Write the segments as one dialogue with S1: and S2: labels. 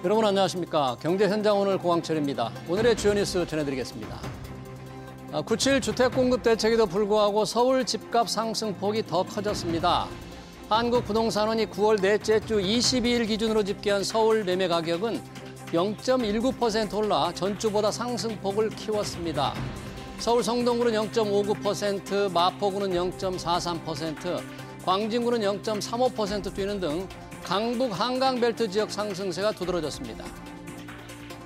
S1: 여러분 안녕하십니까. 경제현장 오늘 고광철입니다. 오늘의 주요 뉴스 전해드리겠습니다. 9.7 주택공급 대책에도 불구하고 서울 집값 상승폭이 더 커졌습니다. 한국부동산원이 9월 넷째 주 22일 기준으로 집계한 서울 매매 가격은 0.19% 올라 전주보다 상승폭을 키웠습니다. 서울 성동구는 0.59%, 마포구는 0.43%, 광진구는 0.35% 뛰는 등 강북 한강벨트 지역 상승세가 두드러졌습니다.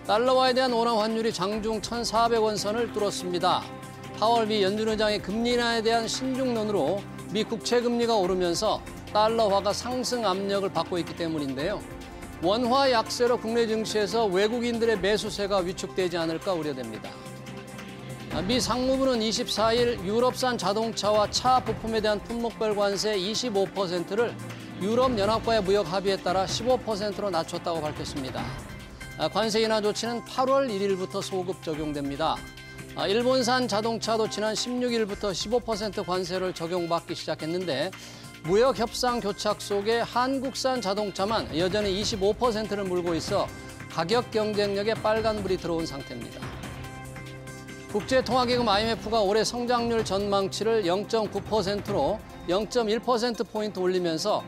S1: 달러화에 대한 원화 환율이 장중 1,400원 선을 뚫었습니다. 파월 미 연준 의장의 금리 인하에 대한 신중론으로 미 국채 금리가 오르면서 달러화가 상승 압력을 받고 있기 때문인데요. 원화 약세로 국내 증시에서 외국인들의 매수세가 위축되지 않을까 우려됩니다. 미 상무부는 24일 유럽산 자동차와 차 부품에 대한 품목별 관세 25%를 유럽연합과의 무역 합의에 따라 15%로 낮췄다고 밝혔습니다. 관세 인하 조치는 8월 1일부터 소급 적용됩니다. 일본산 자동차도 지난 16일부터 15% 관세를 적용받기 시작했는데 무역 협상 교착 속에 한국산 자동차만 여전히 25%를 물고 있어 가격 경쟁력에 빨간불이 들어온 상태입니다. 국제통화기금 IMF가 올해 성장률 전망치를 0.9%로 0.1%포인트 올리면서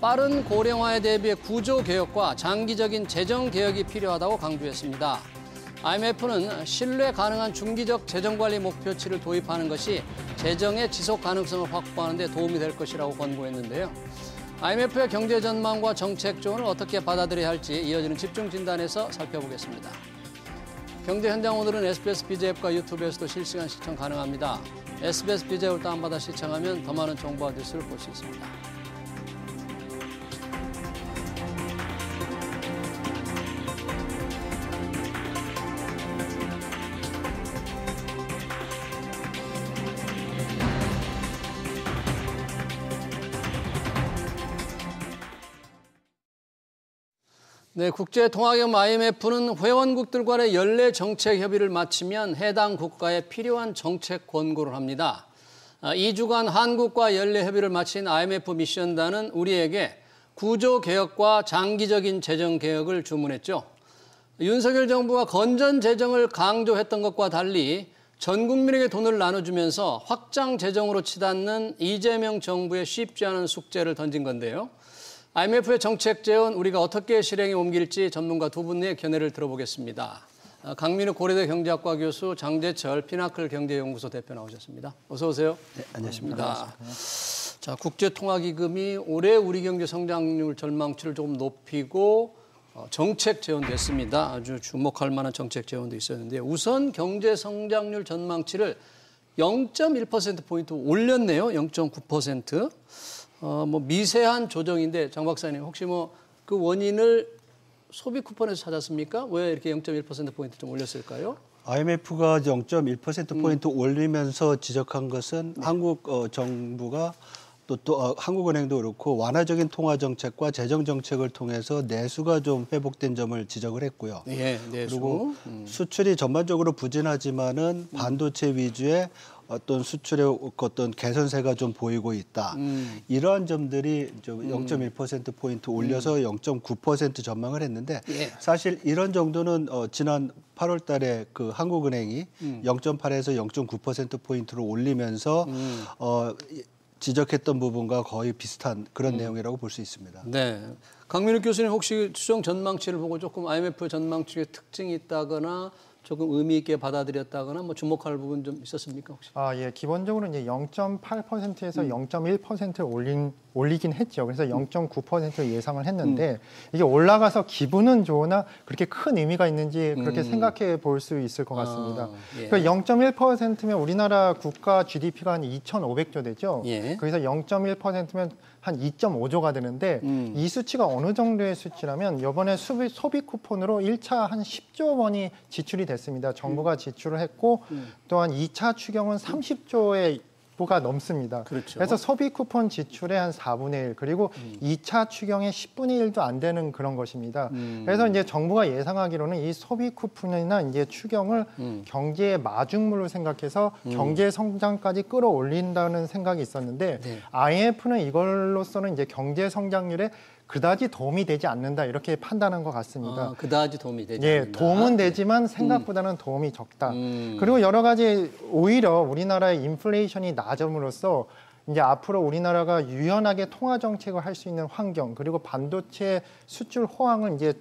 S1: 빠른 고령화에 대비해 구조개혁과 장기적인 재정개혁이 필요하다고 강조했습니다. IMF는 신뢰 가능한 중기적 재정관리 목표치를 도입하는 것이 재정의 지속 가능성을 확보하는 데 도움이 될 것이라고 권고했는데요. IMF의 경제 전망과 정책 조언을 어떻게 받아들여야 할지 이어지는 집중 진단에서 살펴보겠습니다. 경제 현장 오늘은 SBS 비즈 앱과 유튜브에서도 실시간 시청 가능합니다. SBS 비즈 앱을 다운받아 시청하면 더 많은 정보와 뉴스를 볼 수 있습니다. 네, 국제통화기금 IMF는 회원국들 간의 연례 정책 협의를 마치면 해당 국가에 필요한 정책 권고를 합니다. 2주간 한국과 연례 협의를 마친 IMF 미션단은 우리에게 구조개혁과 장기적인 재정개혁을 주문했죠. 윤석열 정부가 건전 재정을 강조했던 것과 달리 전 국민에게 돈을 나눠주면서 확장 재정으로 치닫는 이재명 정부의 쉽지 않은 숙제를 던진 건데요. IMF의 정책 재원 우리가 어떻게 실행에 옮길지 전문가 두 분의 견해를 들어보겠습니다. 강민우 고려대 경제학과 교수, 장재철 피나클 경제연구소 대표 나오셨습니다. 어서 오세요.
S2: 네, 안녕하십니까.
S1: 자, 국제통화기금이 올해 우리 경제 성장률 전망치를 조금 높이고 정책 재원도 했습니다. 아주 주목할 만한 정책 재원도 있었는데 우선 경제 성장률 전망치를 0.1%포인트 올렸네요. 0.9%. 뭐 미세한 조정인데 장 박사님 혹시 뭐 그 원인을 소비 쿠폰에서 찾았습니까? 왜 이렇게 0.1%포인트 좀 올렸을까요?
S2: IMF가 0.1%포인트 올리면서 지적한 것은 한국 정부가 또 한국은행도 그렇고 완화적인 통화정책과 재정정책을 통해서 내수가 좀 회복된 점을 지적을 했고요.
S1: 예, 내수.
S2: 그리고 수출이 전반적으로 부진하지만은 반도체 위주의 어떤 수출의 어떤 개선세가 좀 보이고 있다. 이러한 점들이 좀 0.1%포인트 올려서 0.9% 전망을 했는데
S1: 예.
S2: 사실 이런 정도는 지난 8월 달에 그 한국은행이 0.8에서 0.9%포인트로 올리면서 지적했던 부분과 거의 비슷한 그런 내용이라고 볼 수 있습니다.
S1: 네. 강민우 교수님 혹시 추정 전망치를 보고 조금 IMF 전망치의 특징이 있다거나 조금 의미 있게 받아들였다거나 뭐 주목할 부분 좀 있었습니까 혹시?
S3: 예, 기본적으로 이제 0.8%에서 0.1%를 올리긴 했죠. 그래서 0.9%를 예상을 했는데 이게 올라가서 기분은 좋으나 그렇게 큰 의미가 있는지 그렇게 생각해 볼 수 있을 것 같습니다.
S1: 예.
S3: 0.1%면 우리나라 국가 GDP가 한 2,500조 되죠.
S1: 예.
S3: 거기서 0.1%면 한 2.5조가 되는데 이 수치가 어느 정도의 수치라면 이번에 소비 쿠폰으로 1차 한 10조 원이 지출이 됐습니다. 정부가 지출을 했고 또한 2차 추경은 30조의 가 넘습니다.
S1: 그렇죠.
S3: 그래서 소비 쿠폰 지출의 한 4분의 1 그리고 2차 추경의 10분의 1도 안 되는 그런 것입니다. 그래서 이제 정부가 예상하기로는 이 소비 쿠폰이나 이제 추경을 경제의 마중물로 생각해서 경제 성장까지 끌어올린다는 생각이 있었는데
S1: 네.
S3: IMF는 이걸로서는 이제 경제 성장률에 그다지 도움이 되지 않는다 이렇게 판단한 것 같습니다.
S1: 그다지 도움이 되지
S3: 예,
S1: 않는다.
S3: 도움은 되지만 생각보다는 도움이 적다. 그리고 여러 가지 오히려 우리나라의 인플레이션이 낮음으로써 이제 앞으로 우리나라가 유연하게 통화 정책을 할 수 있는 환경 그리고 반도체 수출 호황을 이제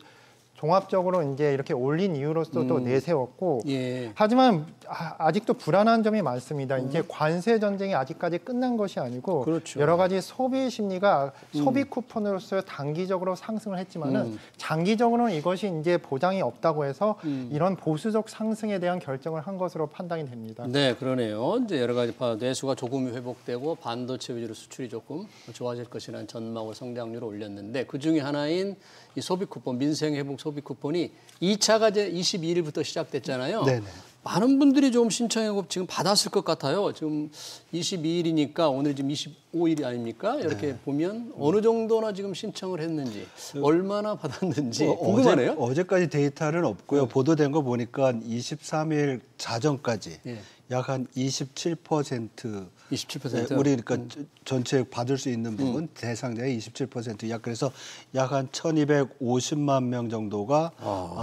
S3: 종합적으로 이제 이렇게 올린 이유로서 또 내세웠고
S1: 예.
S3: 하지만 아직도 불안한 점이 많습니다. 이제 관세 전쟁이 아직까지 끝난 것이 아니고
S1: 그렇죠.
S3: 여러 가지 소비 심리가 소비 쿠폰으로서 단기적으로 상승을 했지만은 장기적으로는 이것이 이제 보장이 없다고 해서 이런 보수적 상승에 대한 결정을 한 것으로 판단이 됩니다.
S1: 네, 그러네요. 이제 여러 가지 내수가 조금 회복되고 반도체 위주로 수출이 조금 좋아질 것이라는 전망으로 성장률을 올렸는데 그 중에 하나인 이 소비 쿠폰, 민생 회복 소비 쿠폰이 2차가 이제 22일부터 시작됐잖아요.
S2: 네네.
S1: 많은 분들이 좀 신청하고 지금 받았을 것 같아요. 지금 22일이니까 오늘 지금 25일이 아닙니까? 이렇게 보면 어느 정도나 지금 신청을 했는지, 얼마나 받았는지 궁금하네요.
S2: 어제까지 데이터는 없고요. 보도된 거 보니까 23일 자정까지
S1: 예.
S2: 약 한 27%.
S1: 27%.
S2: 우리 그러니까 전체 받을 수 있는 부분 대상자의 27% 약 그래서 약 한 1,250만 명 정도가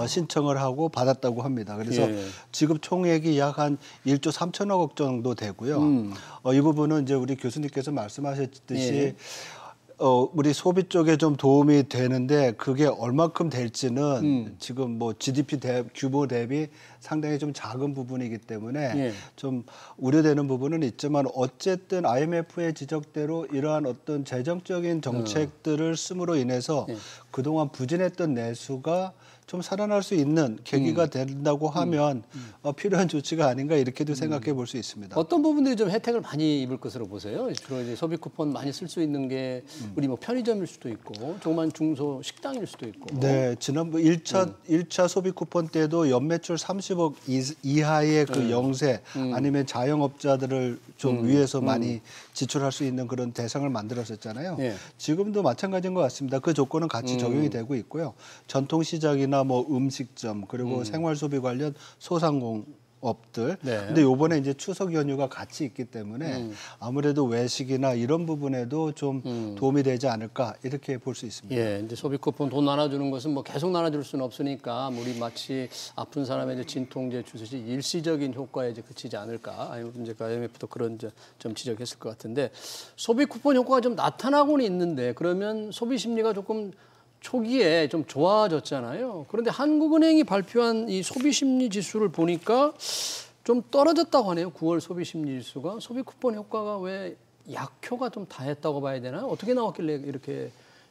S2: 신청을 하고 받았다고 합니다. 그래서
S1: 예.
S2: 지급 총액이 약 한 1조 3천억 정도 되고요. 이 부분은 이제 우리 교수님께서 말씀하셨듯이
S1: 예.
S2: 우리 소비 쪽에 좀 도움이 되는데 그게 얼마큼 될지는 지금 뭐 GDP 규모 대비 상당히 좀 작은 부분이기 때문에
S1: 예.
S2: 좀 우려되는 부분은 있지만 어쨌든 IMF의 지적대로 이러한 어떤 재정적인 정책들을 씀으로 인해서 그동안 부진했던 내수가 좀 살아날 수 있는 계기가 된다고 하면 필요한 조치가 아닌가 이렇게도 생각해 볼 수 있습니다.
S1: 어떤 부분들이 좀 혜택을 많이 입을 것으로 보세요? 주로 이제 소비 쿠폰 많이 쓸 수 있는 게 우리 뭐 편의점일 수도 있고 조그만 중소 식당일 수도 있고.
S2: 네, 지난번 1차 소비 쿠폰 때도 연매출 30억 이하의 그 영세 아니면 자영업자들을 좀 위해서 많이 지출할 수 있는 그런 대상을 만들었었잖아요.
S1: 네.
S2: 지금도 마찬가지인 것 같습니다. 그 조건은 같이 적용이 되고 있고요. 전통시장이나 뭐 음식점 그리고 생활소비 관련 소상공업들.
S1: 네.
S2: 근데 요번에 이제 추석 연휴가 같이 있기 때문에 아무래도 외식이나 이런 부분에도 좀 도움이 되지 않을까 이렇게 볼 수 있습니다.
S1: 예, 이제 소비 쿠폰 돈 나눠주는 것은 뭐 계속 나눠줄 수는 없으니까 우리 마치 아픈 사람의 이제 진통제 주듯이 일시적인 효과에 이제 그치지 않을까. 아니면 이제 IMF도 그런 점 지적했을 것 같은데 소비 쿠폰 효과가 좀 나타나고는 있는데 그러면 소비 심리가 조금 초기에 좀 좋아졌잖아요. 그런데 한국은행이 발표한 이 소비심리 지수를 보니까 좀 떨어졌다고 하네요. 9월 소비심리 지수가. 소비 쿠폰 효과가 왜 약효가 좀 다했다고 봐야 되나요? 어떻게 나왔길래 이렇게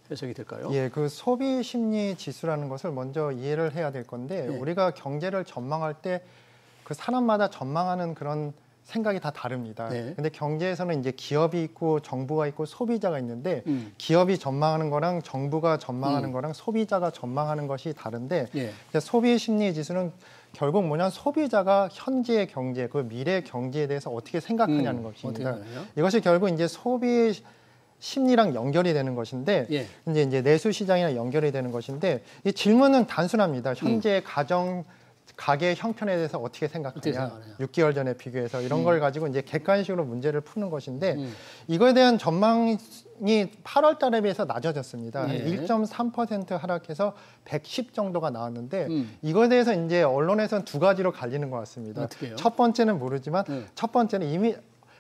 S1: 해석이 될까요?
S3: 예, 그 소비심리 지수라는 것을 먼저 이해를 해야 될 건데 우리가 경제를 전망할 때 그 사람마다 전망하는 그런 생각이 다 다릅니다.
S1: 네.
S3: 근데 경제에서는 이제 기업이 있고 정부가 있고 소비자가 있는데 기업이 전망하는 거랑 정부가 전망하는 거랑 소비자가 전망하는 것이 다른데
S1: 예.
S3: 소비 심리 지수는 결국 뭐냐 소비자가 현재의 경제, 그 미래 경제에 대해서 어떻게 생각하냐는 것입니다.
S1: 어떻게
S3: 이것이 결국 이제 소비 심리랑 연결이 되는 것인데
S1: 예.
S3: 이제 내수 시장이랑 연결이 되는 것인데 이 질문은 단순합니다. 현재 가계 형편에 대해서 어떻게 생각하냐. 6개월 전에 비교해서 이런 걸 가지고 이제 객관식으로 문제를 푸는 것인데 이거에 대한 전망이 8월 달에 비해서 낮아졌습니다. 한 1.3% 하락해서 110 정도가 나왔는데 이거에 대해서 이제 언론에서는 두 가지로 갈리는 것 같습니다.
S1: 어떻게요?
S3: 첫 번째는 모르지만 첫 번째는 이미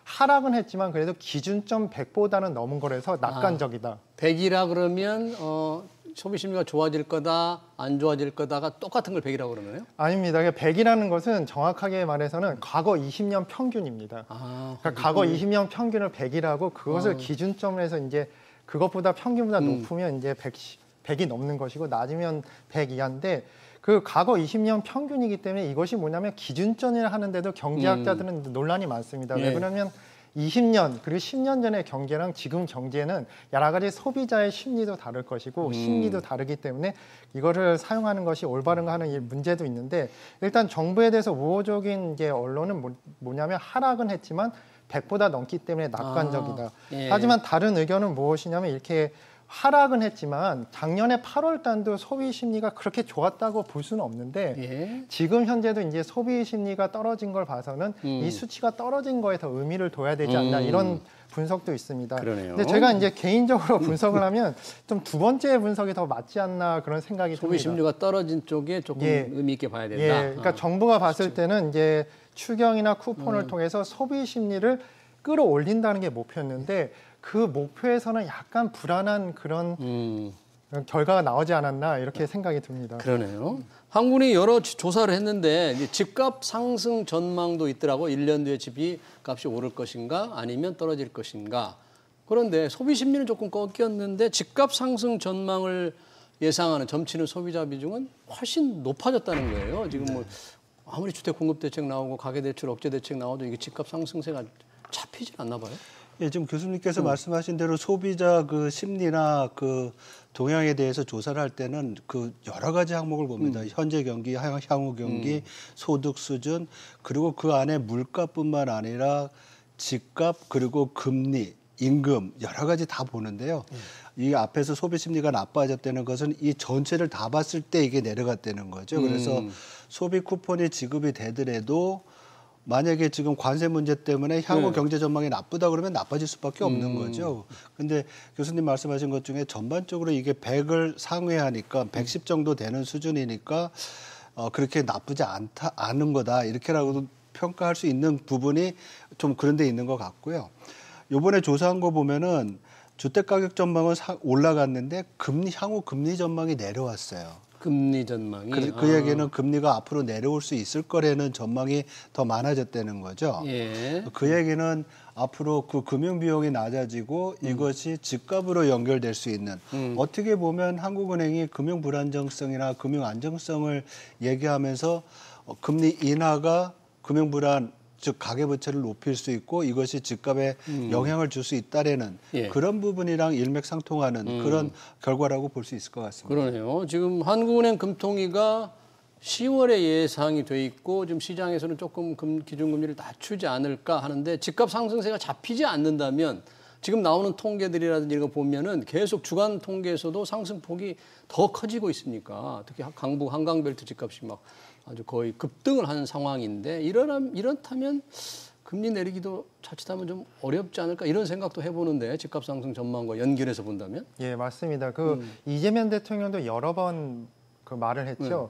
S3: 하락은 했지만 그래도 기준점 100보다는 넘은 거라서 낙관적이다.
S1: 100이라 그러면 소비 심리가 좋아질 거다, 안 좋아질 거다가 똑같은 걸 100이라고 그러나요?
S3: 아닙니다. 100이라는 것은 정확하게 말해서는 과거 20년 평균입니다. 그러니까 과거 20년 평균을 100이라고 그것을 기준점으로 해서 이제 그것보다 평균보다 높으면 이제 100이 넘는 것이고 낮으면 100 이하인데 그 과거 20년 평균이기 때문에 이것이 뭐냐면 기준점이라 하는데도 경제학자들은 논란이 많습니다. 왜 그러냐면 20년 그리고 10년 전의 경제랑 지금 경제는 여러 가지 소비자의 심리도 다를 것이고 심리도 다르기 때문에 이거를 사용하는 것이 올바른가 하는 이 문제도 있는데 일단 정부에 대해서 우호적인 이제 언론은 뭐냐면 하락은 했지만 100보다 넘기 때문에 낙관적이다. 하지만 다른 의견은 무엇이냐면 이렇게 하락은 했지만 작년에 8월 달도 소비 심리가 그렇게 좋았다고 볼 수는 없는데
S1: 예.
S3: 지금 현재도 이제 소비 심리가 떨어진 걸 봐서는 이 수치가 떨어진 거에 더 의미를 둬야 되지 않나 이런 분석도 있습니다.
S1: 그러네요.
S3: 근데 제가 이제 개인적으로 분석을 하면 좀 두 번째 분석이 더 맞지 않나 그런 생각이
S1: 소비
S3: 듭니다.
S1: 심리가 떨어진 쪽에 조금
S3: 예.
S1: 의미 있게 봐야 된다.
S3: 예, 그러니까 정부가 봤을 때는 이제 추경이나 쿠폰을 통해서 소비 심리를 끌어올린다는 게 목표였는데 그 목표에서는 약간 불안한 그런 결과가 나오지 않았나 이렇게 생각이 듭니다.
S1: 그러네요. 한국은행이 여러 조사를 했는데 이제 집값 상승 전망도 있더라고. 1년 뒤에 집이 값이 오를 것인가 아니면 떨어질 것인가. 그런데 소비 심리는 조금 꺾였는데 집값 상승 전망을 예상하는 점치는 소비자 비중은 훨씬 높아졌다는 거예요. 지금 뭐 아무리 주택 공급 대책 나오고 가계 대출 억제 대책 나와도 이게 집값 상승세가 잡히질 않나 봐요.
S2: 예, 지금 교수님께서 말씀하신 대로 소비자 그 심리나 그 동향에 대해서 조사를 할 때는 그 여러 가지 항목을 봅니다. 현재 경기, 향후 경기, 소득 수준, 그리고 그 안에 물가뿐만 아니라 집값, 그리고 금리, 임금 여러 가지 다 보는데요. 이 앞에서 소비 심리가 나빠졌다는 것은 이 전체를 다 봤을 때 이게 내려갔다는 거죠. 그래서 소비 쿠폰이 지급이 되더라도 만약에 지금 관세 문제 때문에 향후 경제 전망이 나쁘다 그러면 나빠질 수밖에 없는 거죠. 근데 교수님 말씀하신 것 중에 전반적으로 이게 100을 상회하니까 110 정도 되는 수준이니까 그렇게 나쁘지 않은 거다. 이렇게라고도 평가할 수 있는 부분이 좀 그런 데 있는 것 같고요. 이번에 조사한 거 보면은 주택 가격 전망은 올라갔는데 향후 금리 전망이 내려왔어요.
S1: 금리 전망이.
S2: 그 얘기는 금리가 앞으로 내려올 수 있을 거라는 전망이 더 많아졌다는 거죠.
S1: 예.
S2: 그 얘기는 앞으로 그 금융 비용이 낮아지고 이것이 집값으로 연결될 수 있는 어떻게 보면 한국은행이 금융 불안정성이나 금융 안정성을 얘기하면서 금리 인하가 금융 불안 즉 가계부채를 높일 수 있고 이것이 집값에 영향을 줄 수 있다라는 그런 부분이랑 일맥상통하는 그런 결과라고 볼 수 있을 것 같습니다.
S1: 그러네요. 지금 한국은행 금통위가 10월에 예상이 돼 있고 지금 시장에서는 조금 기준금리를 낮추지 않을까 하는데 집값 상승세가 잡히지 않는다면 지금 나오는 통계들이라든지 이런 거 보면은 계속 주간 통계에서도 상승폭이 더 커지고 있으니까 특히 강북 한강벨트 집값이 막 아주 거의 급등을 하는 상황인데 이렇다면 금리 내리기도 자칫하면 좀 어렵지 않을까 이런 생각도 해보는데 집값 상승 전망과 연결해서 본다면?
S3: 예, 맞습니다. 이재명 대통령도 여러 번 그 말을 했죠.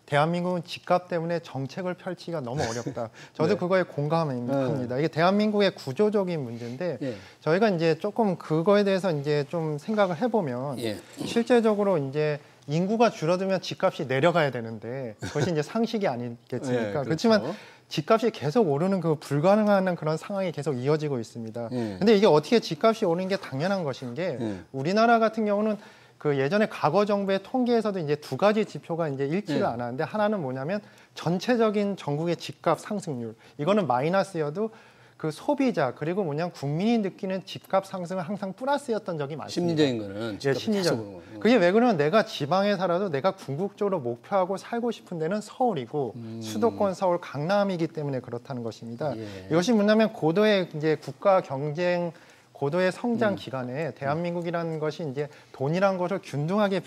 S3: 대한민국은 집값 때문에 정책을 펼치기가 너무 어렵다. 저도 그거에 공감합니다. 이게 대한민국의 구조적인 문제인데 저희가 이제 조금 그거에 대해서 이제 좀 생각을 해보면 실제적으로 이제 인구가 줄어들면 집값이 내려가야 되는데 그것이 이제 상식이 아니겠습니까?
S1: 그렇죠.
S3: 그렇지만 집값이 계속 오르는 그 불가능한 그런 상황이 계속 이어지고 있습니다. 근데 이게 어떻게 집값이 오르는 게 당연한 것인 게 우리나라 같은 경우는 그 예전에 과거 정부의 통계에서도 이제 두 가지 지표가 이제 일치를 안 하는데 하나는 뭐냐면 전체적인 전국의 집값 상승률 이거는 마이너스여도 그 소비자 그리고 뭐냐면 국민이 느끼는 집값 상승은 항상 플러스였던 적이 많습니다.
S1: 심리적인 거는
S3: 예, 심리적. 그게 왜 그러면 내가 지방에 살아도 내가 궁극적으로 목표하고 살고 싶은 데는 서울이고 수도권 서울 강남이기 때문에 그렇다는 것입니다. 이것이 뭐냐면 고도의 이제 국가 경쟁 고도의 성장 기간에 대한민국이라는 것이 이제 돈이라는 것을 균등하게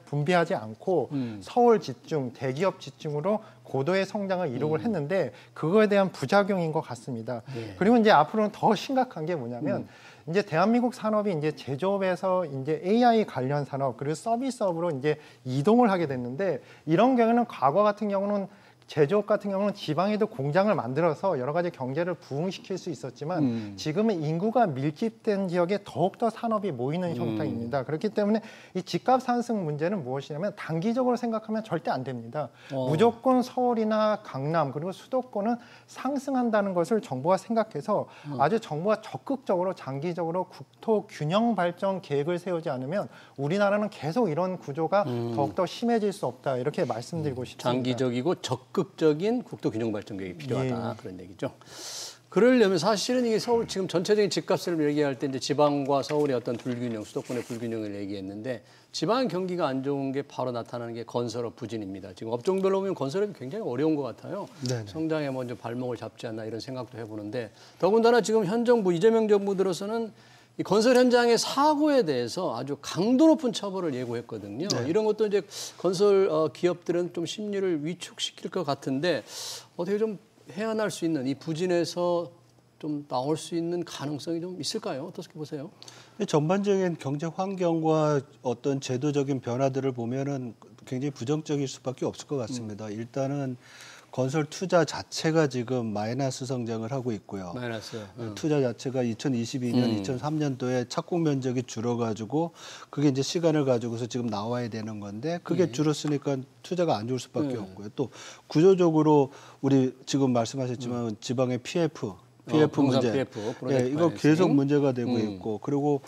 S3: 분배하지 않고 서울 집중, 대기업 집중으로 고도의 성장을 이루고 했는데 그거에 대한 부작용인 것 같습니다. 그리고 이제 앞으로는 더 심각한 게 뭐냐면 이제 대한민국 산업이 이제 제조업에서 이제 AI 관련 산업 그리고 서비스업으로 이제 이동을 하게 됐는데 이런 경우는 과거 같은 경우는 제조업 같은 경우는 지방에도 공장을 만들어서 여러 가지 경제를 부흥시킬 수 있었지만 지금은 인구가 밀집된 지역에 더욱더 산업이 모이는 형태입니다. 그렇기 때문에 이 집값 상승 문제는 무엇이냐면 단기적으로 생각하면 절대 안 됩니다. 무조건 서울이나 강남 그리고 수도권은 상승한다는 것을 정부가 생각해서 아주 정부가 적극적으로 장기적으로 국토 균형 발전 계획을 세우지 않으면 우리나라는 계속 이런 구조가 더욱더 심해질 수 없다. 이렇게 말씀드리고 싶습니다.
S1: 장기적이고 적극적인 국토 균형 발전 계획이 필요하다 그런 얘기죠. 그러려면 사실은 이게 서울 지금 전체적인 집값을 얘기할 때 이제 지방과 서울의 어떤 불균형, 수도권의 불균형을 얘기했는데 지방 경기가 안 좋은 게 바로 나타나는 게 건설업 부진입니다. 지금 업종별로 보면 건설업이 굉장히 어려운 것 같아요. 네네. 성장에 먼저 발목을 잡지 않나 이런 생각도 해보는데 더군다나 지금 현 정부 이재명 정부 들어서는 이 건설 현장의 사고에 대해서 아주 강도 높은 처벌을 예고했거든요.
S2: 네.
S1: 이런 것도 이제 건설 기업들은 좀 심리를 위축시킬 것 같은데 어떻게 좀 해안할 수 있는 이 부진에서 좀 나올 수 있는 가능성이 좀 있을까요? 어떻게 보세요?
S2: 전반적인 경제 환경과 어떤 제도적인 변화들을 보면은 굉장히 부정적일 수밖에 없을 것 같습니다. 일단은 건설 투자 자체가 지금 마이너스 성장을 하고 있고요.
S1: 마이너스.
S2: 투자 자체가 2022년, 2003년도에 착공 면적이 줄어가지고 그게 이제 시간을 가지고서 지금 나와야 되는 건데 그게 줄었으니까 투자가 안 좋을 수밖에 없고요. 또 구조적으로 우리 지금 말씀하셨지만 지방의 PF 문제,
S1: PF,
S2: 이거 계속 문제가 되고 있고 그리고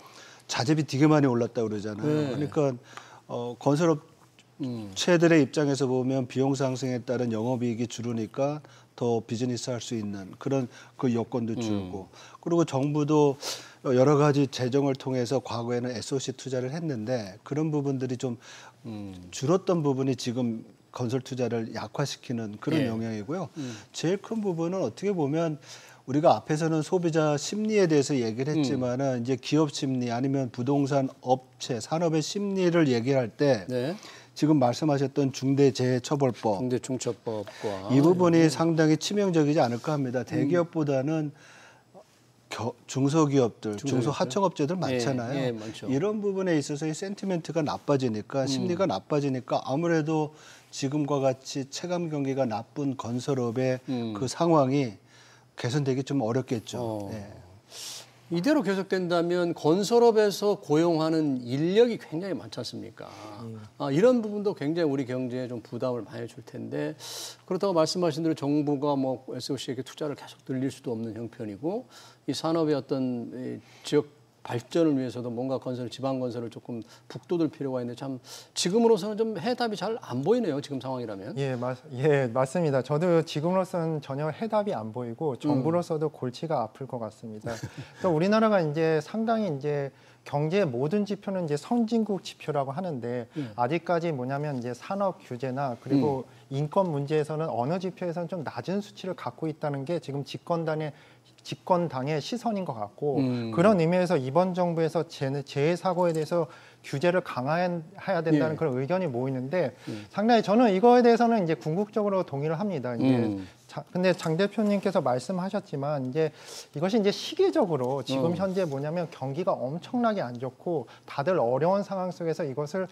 S2: 자재비 되게 많이 올랐다 그러잖아요. 그러니까 건설업 체들의 입장에서 보면 비용 상승에 따른 영업이익이 줄으니까 더 비즈니스 할 수 있는 그런 그 여건도 줄고 그리고 정부도 여러 가지 재정을 통해서 과거에는 SOC 투자를 했는데 그런 부분들이 좀 줄었던 부분이 지금 건설 투자를 약화시키는 그런 영향이고요. 제일 큰 부분은 어떻게 보면 우리가 앞에서는 소비자 심리에 대해서 얘기를 했지만은 이제 기업 심리 아니면 부동산 업체 산업의 심리를 얘기할 때 지금 말씀하셨던 중대재해처벌법,
S1: 중대중처법과
S2: 이 부분이 상당히 치명적이지 않을까 합니다. 대기업보다는 중소기업들, 중소하청업체들 많잖아요.
S1: 많죠.
S2: 이런 부분에 있어서의 센티멘트가 나빠지니까 심리가 나빠지니까 아무래도 지금과 같이 체감 경기가 나쁜 건설업의 그 상황이 개선되기 좀 어렵겠죠.
S1: 이대로 계속된다면 건설업에서 고용하는 인력이 굉장히 많지 않습니까? 이런 부분도 굉장히 우리 경제에 좀 부담을 많이 줄 텐데 그렇다고 말씀하신 대로 정부가 뭐 SOC에게 투자를 계속 늘릴 수도 없는 형편이고 이 산업의 어떤 이 지역 발전을 위해서도 뭔가 지방 건설을 조금 북돋을 필요가 있는데 참 지금으로서는 좀 해답이 잘 안 보이네요. 지금 상황이라면.
S3: 맞습니다. 저도 지금으로서는 전혀 해답이 안 보이고 정부로서도 골치가 아플 것 같습니다. 또 우리나라가 이제 상당히 이제 경제의 모든 지표는 이제 선진국 지표라고 하는데 아직까지 뭐냐면 이제 산업 규제나 그리고 인권 문제에서는 어느 지표에서는 좀 낮은 수치를 갖고 있다는 게 지금 집권당의 시선인 것 같고 그런 의미에서 이번 정부에서 재해 사고에 대해서 규제를 강화해야 된다는 그런 의견이 모이는데 상당히 저는 이거에 대해서는 이제 궁극적으로 동의를 합니다. 근데 장 대표님께서 말씀하셨지만 이제 이것이 이제 시기적으로 지금 현재 뭐냐면 경기가 엄청나게 안 좋고 다들 어려운 상황 속에서 이것을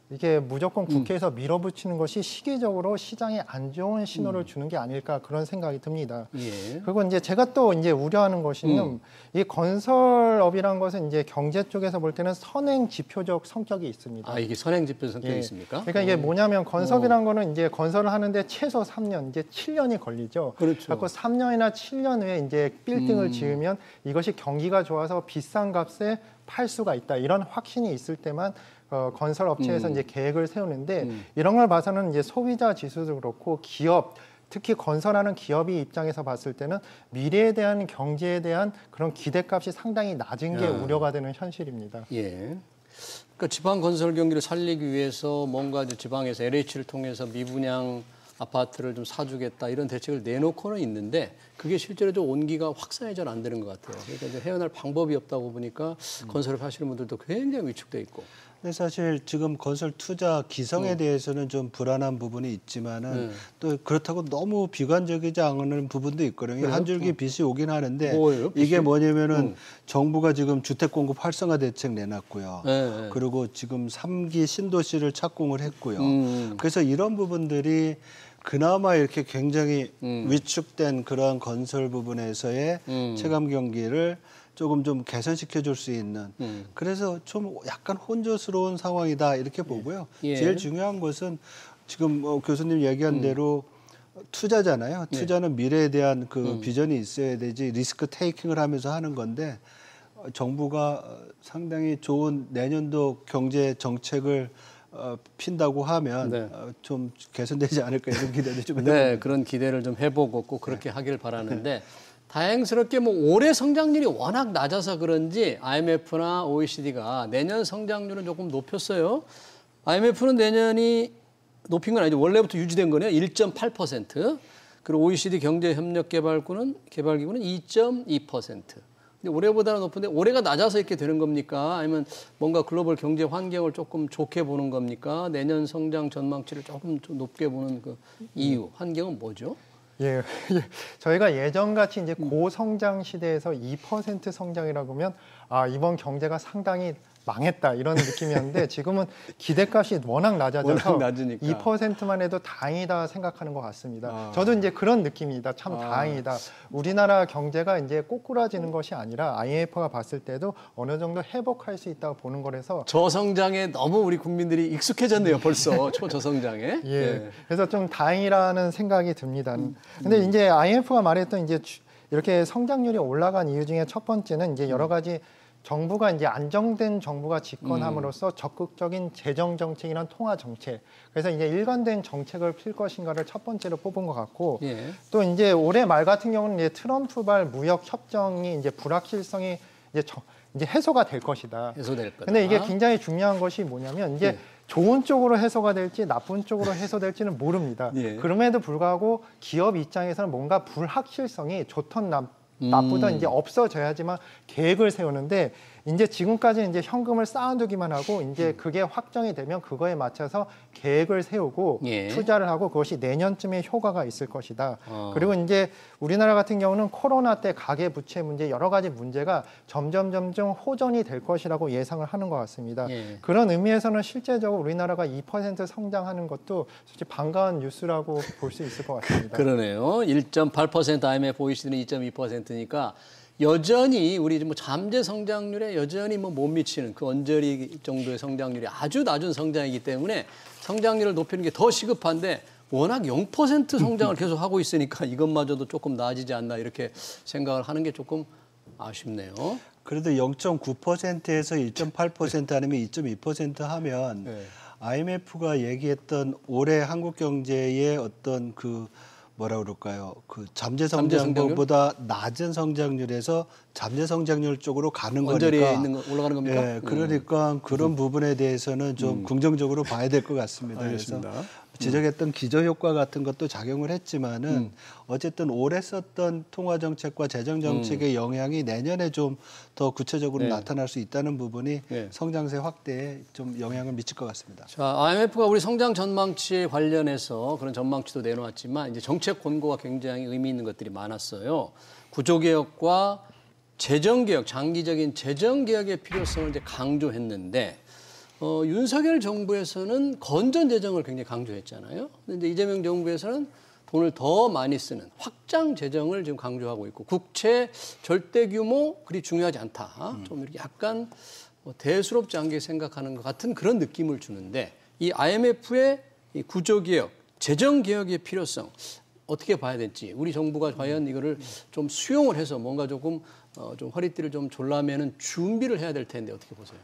S3: 이게 무조건 국회에서 밀어붙이는 것이 시기적으로 시장에 안 좋은 신호를 주는 게 아닐까 그런 생각이 듭니다. 그리고 이제 제가 또 이제 우려하는 것은 이 건설업이란 것은 이제 경제 쪽에서 볼 때는 선행 지표적 성격이 있습니다.
S1: 이게 선행 지표 성격이 있습니까?
S3: 그러니까 이게 뭐냐면 건설이란 거는 이제 건설을 하는데 최소 3년, 이제 7년이 걸리죠.
S1: 그렇죠.
S3: 그래서 3년이나 7년 후에 이제 빌딩을 지으면 이것이 경기가 좋아서 비싼 값에 팔 수가 있다. 이런 확신이 있을 때만 건설 업체에서 이제 계획을 세우는데 이런 걸 봐서는 이제 소비자 지수도 그렇고 기업 특히 건설하는 기업이 입장에서 봤을 때는 미래에 대한 경제에 대한 그런 기대값이 상당히 낮은 게 우려가 되는 현실입니다.
S1: 그러니까 지방 건설 경기를 살리기 위해서 뭔가 이제 지방에서 LH를 통해서 미분양 아파트를 좀 사주겠다 이런 대책을 내놓고는 있는데 그게 실제로 좀 온기가 확산이 잘 안 되는 것 같아요. 그러니까 이제 헤어날 방법이 없다고 보니까 건설을 하시는 분들도 굉장히 위축돼 있고.
S2: 근데 사실 지금 건설 투자 기성에 대해서는 좀 불안한 부분이 있지만은 또 그렇다고 너무 비관적이지 않은 부분도 있거든요. 한 줄기 빛이 오긴 하는데 이게 뭐냐면은 정부가 지금 주택 공급 활성화 대책 내놨고요. 그리고 지금 3기 신도시를 착공을 했고요. 그래서 이런 부분들이 그나마 이렇게 굉장히 위축된 그러한 건설 부분에서의 체감 경기를 조금 좀 개선시켜 줄 수 있는 그래서 좀 약간 혼조스러운 상황이다 이렇게 보고요. 제일 중요한 것은 지금 교수님 얘기한 대로 투자잖아요. 투자는 미래에 대한 그 비전이 있어야 되지 리스크 테이킹을 하면서 하는 건데 정부가 상당히 좋은 내년도 경제 정책을 핀다고 하면 좀 개선되지 않을까 이런 기대도 좀 해봅니다.
S1: 그런 기대를 좀 해보고 꼭 그렇게 하길 바라는데 다행스럽게 뭐 올해 성장률이 워낙 낮아서 그런지 IMF나 OECD가 내년 성장률은 조금 높였어요. IMF는 내년이 높인 건 아니죠. 원래부터 유지된 거네요. 1.8%. 그리고 OECD 경제협력개발기구는 2.2%. 근데 올해보다는 높은데 올해가 낮아서 이렇게 되는 겁니까? 아니면 뭔가 글로벌 경제 환경을 조금 좋게 보는 겁니까? 내년 성장 전망치를 조금 좀 높게 보는 그 이유, 환경은 뭐죠?
S3: 예, 저희가 예전같이 이제 고성장 시대에서 2% 성장이라고 하면 아, 이번 경제가 상당히 망했다 이런 느낌이었는데 지금은 기대값이 워낙 낮아져서 2%만 해도 다행이다 생각하는 것 같습니다. 저도 이제 그런 느낌이다. 참 다행이다. 우리나라 경제가 이제 꼬꾸라지는 것이 아니라 IMF가 봤을 때도 어느 정도 회복할 수 있다고 보는 거라서
S1: 저성장에 너무 우리 국민들이 익숙해졌네요. 벌써 초저성장에.
S3: 예. 그래서 좀 다행이라는 생각이 듭니다. 근데 이제 IMF가 말했던 이제 이렇게 성장률이 올라간 이유 중에 첫 번째는 이제 여러 가지 정부가 이제 안정된 정부가 집권함으로써 적극적인 재정 정책이나 통화 정책, 그래서 이제 일관된 정책을 필 것인가를 첫 번째로 뽑은 것 같고,
S1: 예.
S3: 또 이제 올해 말 같은 경우는 이제 트럼프발 무역 협정이 이제 불확실성이 이제 해소가 될 것이다.
S1: 해소될 거다.
S3: 근데 이게 굉장히 중요한 것이 뭐냐면 이제 좋은 쪽으로 해소가 될지 나쁜 쪽으로 해소될지는 모릅니다.
S1: 예.
S3: 그럼에도 불구하고 기업 입장에서는 뭔가 불확실성이 좋던 나쁘던 이제 없어져야지만 계획을 세우는데 이제 지금까지는 이제 현금을 쌓아두기만 하고 이제 그게 확정이 되면 그거에 맞춰서 계획을 세우고
S1: 예.
S3: 투자를 하고 그것이 내년쯤에 효과가 있을 것이다. 그리고 이제 우리나라 같은 경우는 코로나 때 가계 부채 문제 여러 가지 문제가 점점 호전이 될 것이라고 예상을 하는 것 같습니다.
S1: 예.
S3: 그런 의미에서는 실제적으로 우리나라가 2% 성장하는 것도 솔직히 반가운 뉴스라고 볼 수 있을 것 같습니다.
S1: 그러네요. 1.8% IMF OECD는 2.2%니까 여전히 우리 뭐 잠재 성장률에 여전히 뭐 못 미치는 그 언저리 정도의 성장률이 아주 낮은 성장이기 때문에 성장률을 높이는 게 더 시급한데 워낙 0% 성장을 계속 하고 있으니까 이것마저도 조금 나아지지 않나 이렇게 생각을 하는 게 조금 아쉽네요.
S2: 그래도 0.9%에서 1.8% 아니면 2.2% 하면
S1: 네.
S2: IMF가 얘기했던 올해 한국 경제의 어떤 그 뭐라 그럴까요? 그 잠재 성장률보다 낮은 성장률에서 잠재 성장률 쪽으로 가는
S1: 언저리에
S2: 거니까
S1: 있는 거 올라가는 겁니까?
S2: 예, 그러니까 그런 부분에 대해서는 좀 긍정적으로 봐야 될 것 같습니다.
S1: 알겠습니다.
S2: 그래서 지적했던 기저효과 같은 것도 작용을 했지만은 어쨌든 올해 썼던 통화정책과 재정정책의 영향이 내년에 좀 더 구체적으로
S1: 네.
S2: 나타날 수 있다는 부분이
S1: 네.
S2: 성장세 확대에 좀 영향을 미칠 것 같습니다.
S1: 자, IMF가 우리 성장 전망치에 관련해서 그런 전망치도 내놓았지만 이제 정책 권고가 굉장히 의미 있는 것들이 많았어요. 구조개혁과 재정개혁, 장기적인 재정개혁의 필요성을 이제 강조했는데 윤석열 정부에서는 건전 재정을 굉장히 강조했잖아요. 근데 이제 이재명 정부에서는 돈을 더 많이 쓰는 확장 재정을 지금 강조하고 있고 국채 절대 규모 그리 중요하지 않다. 좀 이렇게 약간 대수롭지 않게 생각하는 것 같은 그런 느낌을 주는데 이 IMF의 이 구조개혁, 재정개혁의 필요성 어떻게 봐야 될지 우리 정부가 과연 이거를 좀 수용을 해서 뭔가 조금 좀 허리띠를 좀 졸라매는 준비를 해야 될 텐데 어떻게 보세요?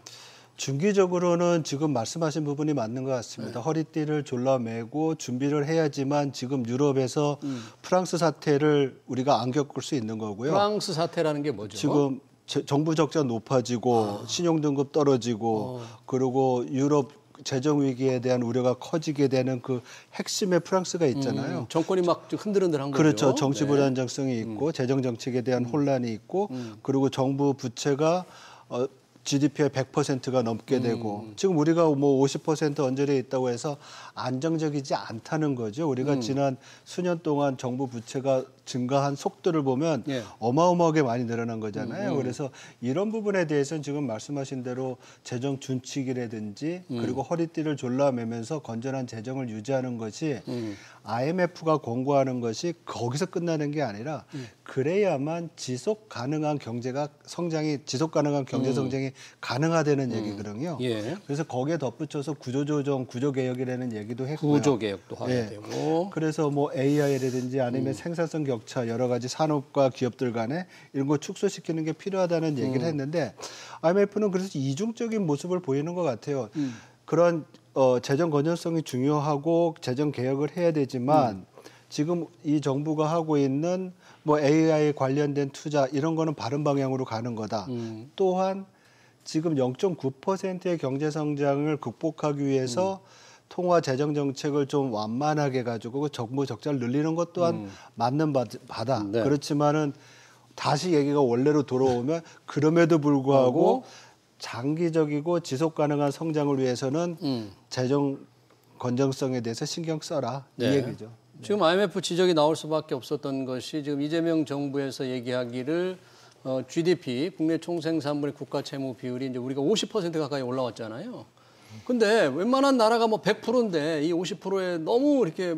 S2: 중기적으로는 지금 말씀하신 부분이 맞는 것 같습니다. 허리띠를 졸라매고 준비를 해야지만 지금 유럽에서 프랑스 사태를 우리가 안 겪을 수 있는 거고요.
S1: 프랑스 사태라는 게 뭐죠?
S2: 지금 정부 적자 높아지고 신용등급 떨어지고 그리고 유럽 재정 위기에 대한 우려가 커지게 되는 그 핵심의 프랑스가 있잖아요.
S1: 정권이 막 흔들흔들한 거죠.
S2: 그렇죠. 정치 불안정성이 있고 재정 정책에 대한 혼란이 있고 그리고 정부 부채가 GDP의 100%가 넘게 되고 지금 우리가 뭐 50% 언저리에 있다고 해서 안정적이지 않다는 거죠. 우리가 지난 수년 동안 정부 부채가 증가한 속도를 보면
S1: 예.
S2: 어마어마하게 많이 늘어난 거잖아요. 그래서 이런 부분에 대해서는 지금 말씀하신 대로 재정 준칙이라든지 그리고 허리띠를 졸라매면서 건전한 재정을 유지하는 것이 IMF가 권고하는 것이 거기서 끝나는 게 아니라 그래야만 지속 가능한 경제가 성장이 지속 가능한 경제 성장이 가능하다는 얘기거든요.
S1: 예.
S2: 그래서 거기에 덧붙여서 구조조정, 구조개혁이라는 얘기도 했고요.
S1: 구조개혁도 해야
S2: 예.
S1: 되고.
S2: 그래서 뭐 AI라든지 아니면 생산성 격차 여러 가지 산업과 기업들 간에 이런 거 축소시키는 게 필요하다는 얘기를 했는데 IMF는 그래서 이중적인 모습을 보이는 것 같아요. 그런 재정 건전성이 중요하고 재정 개혁을 해야 되지만 지금 이 정부가 하고 있는 뭐 AI 관련된 투자 이런 거는 바른 방향으로 가는 거다. 또한 지금 0.9%의 경제 성장을 극복하기 위해서 통화 재정 정책을 좀 완만하게 가지고 정부 적자를 늘리는 것 또한 맞는 바다.
S1: 네.
S2: 그렇지만은 다시 얘기가 원래로 돌아오면 그럼에도 불구하고 장기적이고 지속 가능한 성장을 위해서는 재정 건전성에 대해서 신경 써라 이 얘기죠.
S1: 지금 IMF 지적이 나올 수밖에 없었던 것이 지금 이재명 정부에서 얘기하기를 GDP 국내 총생산물의 국가 채무 비율이 이제 우리가 50% 가까이 올라왔잖아요. 근데 웬만한 나라가 뭐 100%인데 이 50%에 너무 이렇게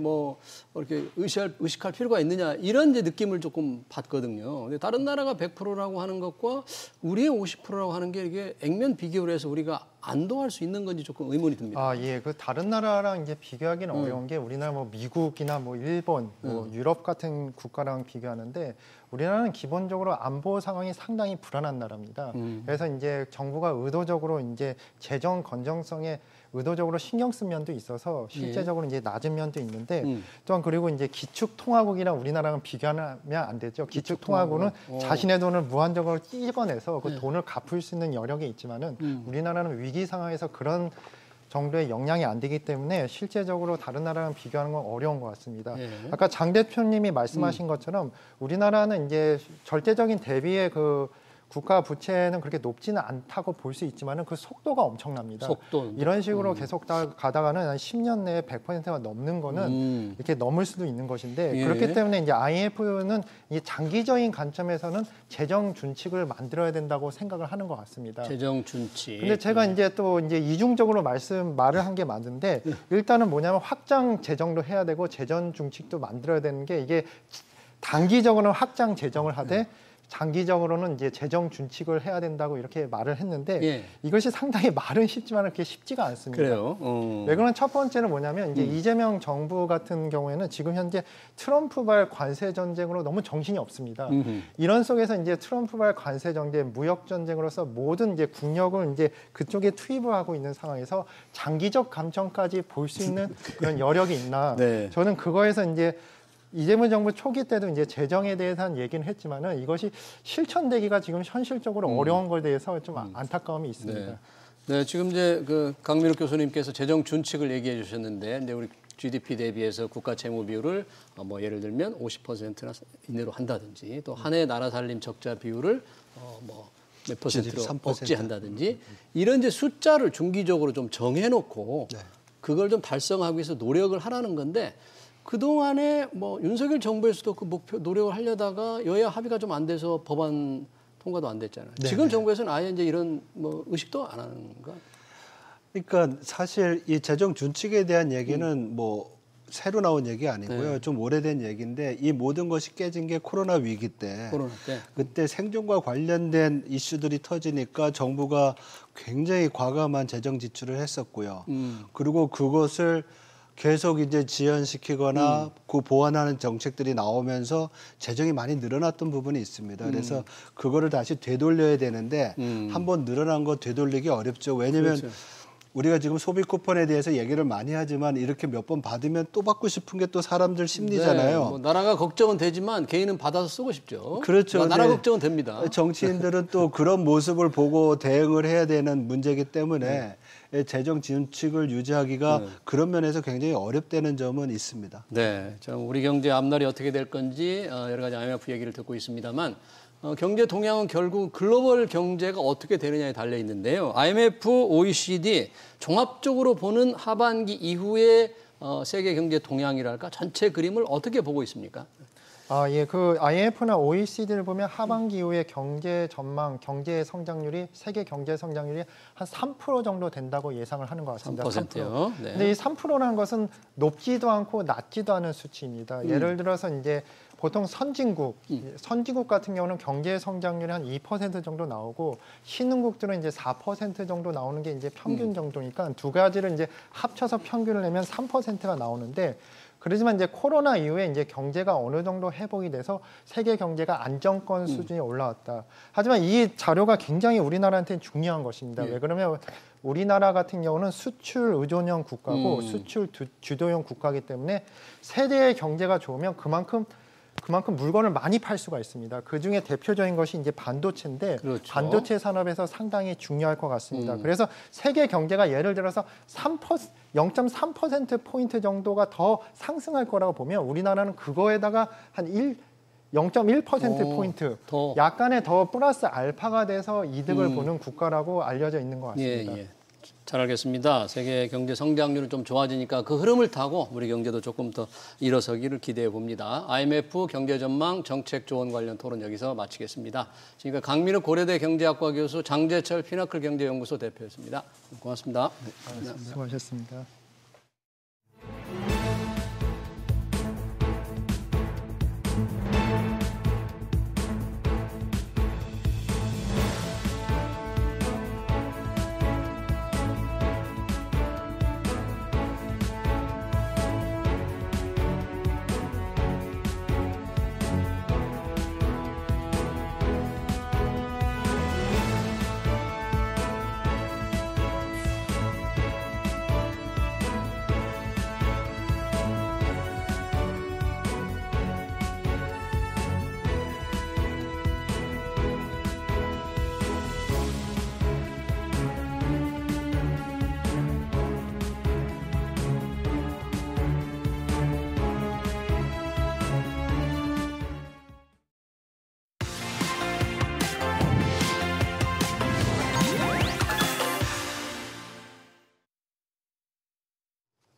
S1: 이렇게 의식할 필요가 있느냐 이런 이제 느낌을 조금 받거든요. 근데 다른 나라가 100%라고 하는 것과 우리의 50%라고 하는 게 이게 액면 비교를 해서 우리가 안도할 수 있는 건지 조금 의문이 듭니다.
S3: 그 다른 나라랑 이제 비교하기는 어려운 게 우리나라 뭐 미국이나 뭐 일본, 뭐 유럽 같은 국가랑 비교하는데 우리나라는 기본적으로 안보 상황이 상당히 불안한 나라입니다. 그래서 이제 정부가 의도적으로 이제 재정 건전성에 의도적으로 신경 쓴 면도 있어서 실제적으로 이제 낮은 면도 있는데 또한 그리고 이제 기축통화국이랑 우리나라랑 비교하면 안 되죠. 기축통화국은 자신의 돈을 무한적으로 찍어내서 그 돈을 갚을 수 있는 여력이 있지만은 우리나라는 위기 상황에서 그런 정도의 역량이 안 되기 때문에 실제적으로 다른 나라랑 비교하는 건 어려운 것 같습니다. 아까 장 대표님이 말씀하신 것처럼 우리나라는 이제 절대적인 대비의 그 국가 부채는 그렇게 높지는 않다고 볼 수 있지만은 그 속도가 엄청납니다. 이런 식으로 계속 가다가는 한 10년 내에 100%가 넘는 거는 이렇게 넘을 수도 있는 것인데 그렇기 때문에 이제 IMF는 이 장기적인 관점에서는 재정 준칙을 만들어야 된다고 생각을 하는 것 같습니다.
S1: 재정 준칙.
S3: 근데 제가 이제 또 이제 이중적으로 말을 한 게 맞는데 일단은 뭐냐면 확장 재정도 해야 되고 재정 준칙도 만들어야 되는 게 이게 단기적으로는 확장 재정을 하되 장기적으로는 이제 재정 준칙을 해야 된다고 이렇게 말을 했는데 이것이 상당히 말은 쉽지만 그렇게 쉽지가 않습니다.
S1: 그래요.
S3: 왜 그러면 첫 번째는 뭐냐면 이제 이재명 정부 같은 경우에는 지금 현재 트럼프발 관세 전쟁으로 너무 정신이 없습니다. 이런 속에서 이제 트럼프발 관세 전쟁, 무역 전쟁으로서 모든 이제 국력을 이제 그쪽에 투입을 하고 있는 상황에서 장기적 감정까지 볼 수 있는 그런 여력이 있나? 저는 그거에서 이제 이재명 정부 초기 때도 이제 재정에 대해서는 얘기는 했지만은 이것이 실천되기가 지금 현실적으로 어려운 것에 대해서 좀 안타까움이 있습니다.
S1: 네, 지금 이제 그 강민욱 교수님께서 재정 준칙을 얘기해 주셨는데, 근데 우리 GDP 대비해서 국가 채무 비율을 뭐 예를 들면 50%나 이내로 한다든지, 또 한 해 나라 살림 적자 비율을 몇 퍼센트로
S2: 3%.
S1: 억제한다든지 이런 이제 숫자를 중기적으로 좀 정해놓고 그걸 좀 달성하기 위해서 노력을 하라는 건데. 그동안에 뭐 윤석열 정부에서도 그 목표 노력을 하려다가 여야 합의가 좀 안 돼서 법안 통과도 안 됐잖아요. 지금 정부에서는 아예 이제 이런 뭐 의식도 안 하는 건가?
S2: 그러니까 사실 이 재정 준칙에 대한 얘기는 뭐 새로 나온 얘기 아니고요. 좀 오래된 얘기인데 이 모든 것이 깨진 게 코로나 위기 때. 그때 생존과 관련된 이슈들이 터지니까 정부가 굉장히 과감한 재정 지출을 했었고요. 그리고 그것을 계속 이제 지연시키거나 그 보완하는 정책들이 나오면서 재정이 많이 늘어났던 부분이 있습니다. 그래서 그거를 다시 되돌려야 되는데 한번 늘어난 거 되돌리기 어렵죠. 왜냐하면 우리가 지금 소비 쿠폰에 대해서 얘기를 많이 하지만 이렇게 몇 번 받으면 또 받고 싶은 게 또 사람들 심리잖아요.
S1: 뭐 나라가 걱정은 되지만 개인은 받아서 쓰고 싶죠.
S2: 그렇죠.
S1: 나라 걱정은 됩니다.
S2: 정치인들은 또 그런 모습을 보고 대응을 해야 되는 문제이기 때문에 재정 준칙을 유지하기가 그런 면에서 굉장히 어렵다는 점은 있습니다.
S1: 네, 우리 경제 앞날이 어떻게 될 건지 여러 가지 IMF 얘기를 듣고 있습니다만 경제 동향은 결국 글로벌 경제가 어떻게 되느냐에 달려 있는데요. IMF, OECD 종합적으로 보는 하반기 이후의 세계 경제 동향이랄까 전체 그림을 어떻게 보고 있습니까?
S3: 그 IMF나 OECD를 보면 하반기 이후에 경제 전망, 경제 성장률이 세계 경제 성장률이 한 3% 정도 된다고 예상을 하는 것 같습니다.
S1: 3%요. 네.
S3: 근데 이 3%라는 것은 높지도 않고 낮지도 않은 수치입니다. 예를 들어서 이제 보통 선진국 같은 경우는 경제 성장률이 한 2% 정도 나오고 신흥국들은 이제 4% 정도 나오는 게 이제 평균 정도니까 두 가지를 이제 합쳐서 평균을 내면 3%가 나오는데 그렇지만 이제 코로나 이후에 이제 경제가 어느 정도 회복이 돼서 세계 경제가 안정권 수준에 올라왔다. 하지만 이 자료가 굉장히 우리나라한테는 중요한 것입니다. 왜 그러면 우리나라 같은 경우는 수출 의존형 국가고 수출 주도형 국가이기 때문에 세계의 경제가 좋으면 그만큼 물건을 많이 팔 수가 있습니다. 그중에 대표적인 것이 이제 반도체인데 반도체 산업에서 상당히 중요할 것 같습니다. 그래서 세계 경제가 예를 들어서 0.3% 포인트 정도가 더 상승할 거라고 보면 우리나라는 그거에다가 한 0.1%포인트
S1: 더.
S3: 약간의 더 플러스 알파가 돼서 이득을 보는 국가라고 알려져 있는 것 같습니다.
S1: 예. 잘 알겠습니다. 세계 경제 성장률은 좀 좋아지니까 그 흐름을 타고 우리 경제도 조금 더 일어서기를 기대해 봅니다. IMF 경제 전망 정책 조언 관련 토론 여기서 마치겠습니다. 지금까지 강민욱 고려대 경제학과 교수, 장재철 피나클 경제연구소 대표였습니다. 고맙습니다.
S3: 수고하셨습니다.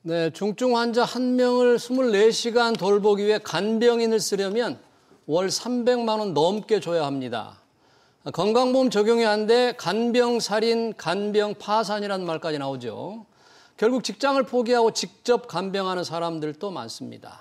S1: 네, 중증 환자 1명을 24시간 돌보기 위해 간병인을 쓰려면 월 300만 원 넘게 줘야 합니다. 건강보험 적용이 안 돼 간병살인, 간병파산이라는 말까지 나오죠. 결국 직장을 포기하고 직접 간병하는 사람들도 많습니다.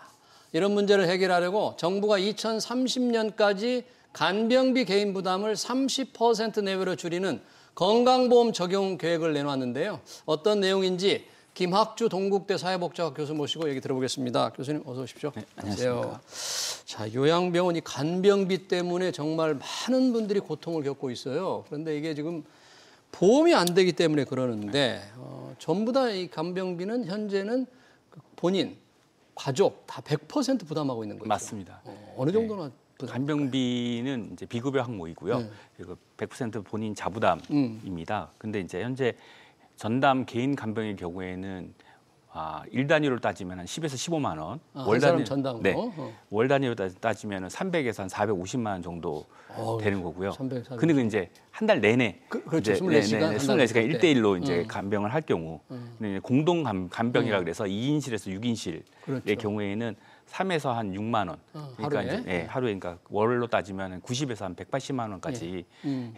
S1: 이런 문제를 해결하려고 정부가 2030년까지 간병비 개인 부담을 30% 내외로 줄이는 건강보험 적용 계획을 내놨는데요. 어떤 내용인지 김학주 동국대 사회복지학 교수 모시고 얘기 들어보겠습니다. 교수님 어서 오십시오.
S4: 네, 안녕하십니까.
S1: 자, 요양병원이 간병비 때문에 정말 많은 분들이 고통을 겪고 있어요. 그런데 이게 지금 보험이 안 되기 때문에 그러는데 전부 다 이 간병비는 현재는 본인, 가족 다 100% 부담하고 있는 거죠.
S4: 맞습니다.
S1: 어느 정도나
S4: 간병비는 이제 비급여 항목이고요. 그리고 100% 본인 자부담입니다. 근데 이제 현재 전담 개인 간병의 경우에는 1단위로 따지면 한 10에서 15만 원.
S1: 월 단위 전담으로.
S4: 네. 월 단위로 따지면 300에서 한 450만 원 정도 되는 거고요.
S1: 300, 450.
S4: 근데 이제 한 달 내내
S1: 그렇죠. 24시간
S4: 24시간 1대1로 이제 간병을 할 경우 근데 공동 간병이라 그래서 2인실에서 6인실의
S1: 그렇죠.
S4: 경우에는 3에서 한 6만 원. 그러니까
S1: 하루에?
S4: 이제 하루에 그러니까 월로 따지면 90에서 한 180만 원까지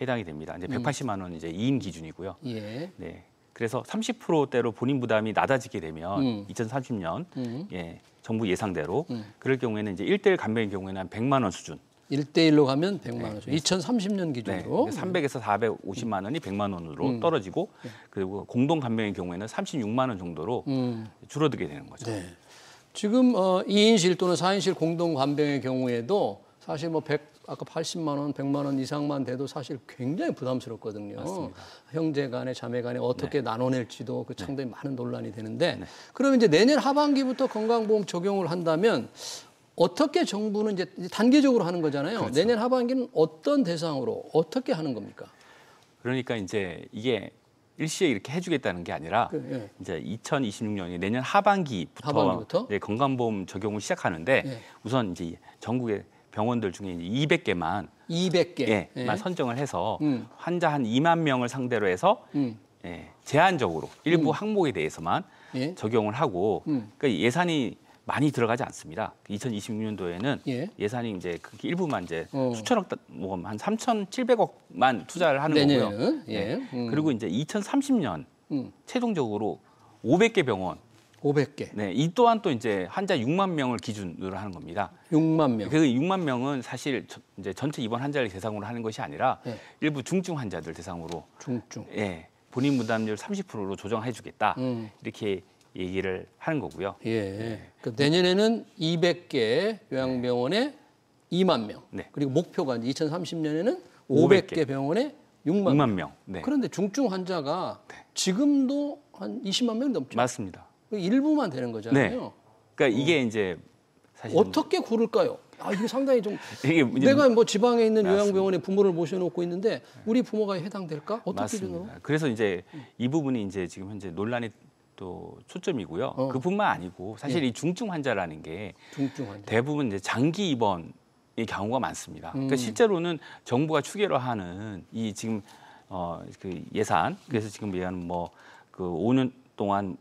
S4: 해당이 됩니다. 이제 180만 원 이제 2인 기준이고요.
S1: 예.
S4: 네. 그래서 30%대로 본인 부담이 낮아지게 되면 2030년 정부 예상대로 그럴 경우에는 이제 1대1 간병의 경우에는 한 100만 원 수준.
S1: 1대1로 가면 100만 원. 2030년 기준으로.
S4: 300에서 450만 원이 100만 원으로 떨어지고 그리고 공동 간병의 경우에는 36만 원 정도로 줄어들게 되는 거죠.
S1: 네. 지금 2인실 또는 4인실 공동 간병의 경우에도 사실 뭐 아까 80만 원, 100만 원 이상만 돼도 사실 굉장히 부담스럽거든요.
S4: 맞습니다.
S1: 형제 간에 자매 간에 어떻게 나눠낼지도 그 상당히 많은 논란이 되는데 그러면 이제 내년 하반기부터 건강보험 적용을 한다면 어떻게 정부는 이제 단계적으로 하는 거잖아요.
S4: 그렇죠.
S1: 내년 하반기는 어떤 대상으로 어떻게 하는 겁니까?
S4: 그러니까 이제 이게 일시에 이렇게 해주겠다는 게 아니라 이제 2026년이 내년 하반기부터 이제 건강보험 적용을 시작하는데 우선 이제 전국의 병원들 중에 이제 200개만 선정을 해서 환자 한 2만 명을 상대로 해서 제한적으로 일부 항목에 대해서만 적용을 하고 그러니까 예산이 많이 들어가지 않습니다. 2026년도에는 예산이 이제 그 일부만 이제 수천억 한 3,700억만 투자를 하는 거고요. 그리고 이제 2030년 최종적으로 500개 병원
S1: 500개.
S4: 네, 이 또한 또 이제 환자 6만 명을 기준으로 하는 겁니다.
S1: 6만 명.
S4: 그 6만 명은 사실 이제 전체 입원 환자를 대상으로 하는 것이 아니라 일부 중증 환자들 대상으로 본인 부담률 30%로 조정해주겠다 이렇게 얘기를 하는 거고요.
S1: 그 내년에는 200개 요양병원에 2만 명. 그리고 목표가 이제 2030년에는 500개 병원에 6만 명. 그런데 중증 환자가 지금도 한 20만 명 넘죠.
S4: 맞습니다.
S1: 일부만 되는 거잖아요.
S4: 그러니까 이게 이제 사실
S1: 어떻게 고를까요? 이게 상당히 좀 내가 뭐 지방에 있는 요양병원에 부모를 모셔놓고 있는데 우리 부모가 해당될까? 어떻게 기준으로?
S4: 그래서 이제 이 부분이 이제 지금 현재 논란이 또 초점이고요. 그뿐만 아니고 사실 이 중증 환자라는 게 대부분 이제 장기 입원을 경우가 많습니다. 그러니까 실제로는 정부가 추계로 하는 이 지금 그 예산, 그래서 지금 얘기하는 뭐 그 5년 동안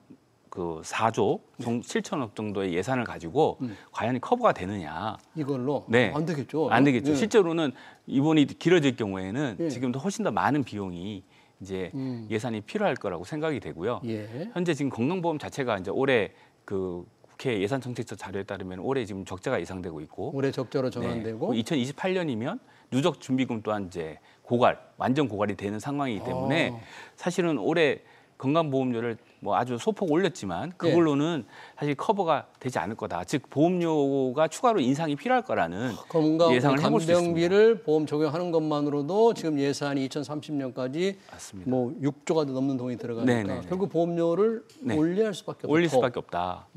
S4: 그 4조 7천억 정도의 예산을 가지고 과연 커버가 되느냐.
S1: 이걸로?
S4: 네.
S1: 안 되겠죠.
S4: 안 되겠죠.
S1: 네.
S4: 실제로는 이번이 길어질 경우에는
S1: 예.
S4: 지금도 훨씬 더 많은 비용이 이제 예산이 필요할 거라고 생각이 되고요.
S1: 예.
S4: 현재 지금 건강보험 자체가 이제 올해 그 국회 예산정책처 자료에 따르면 올해 지금 적자가 예상되고 있고
S1: 올해 적자로 전환되고
S4: 2028년이면 누적 준비금 또한 이제 완전 고갈이 되는 상황이기 때문에 사실은 올해 건강보험료를 뭐 아주 소폭 올렸지만 그걸로는 사실 커버가 되지 않을 거다. 즉 보험료가 추가로 인상이 필요할 거라는
S1: 건강
S4: 예상을 해볼 수 있습니다.
S1: 간병비를 보험 적용하는 것만으로도 지금 예산이 2030년까지
S4: 맞습니다.
S1: 뭐 6조가 넘는 돈이 들어가니까
S4: 네네네.
S1: 결국 보험료를 올려야 할 수밖에 없다.
S4: 올릴 수밖에 없다.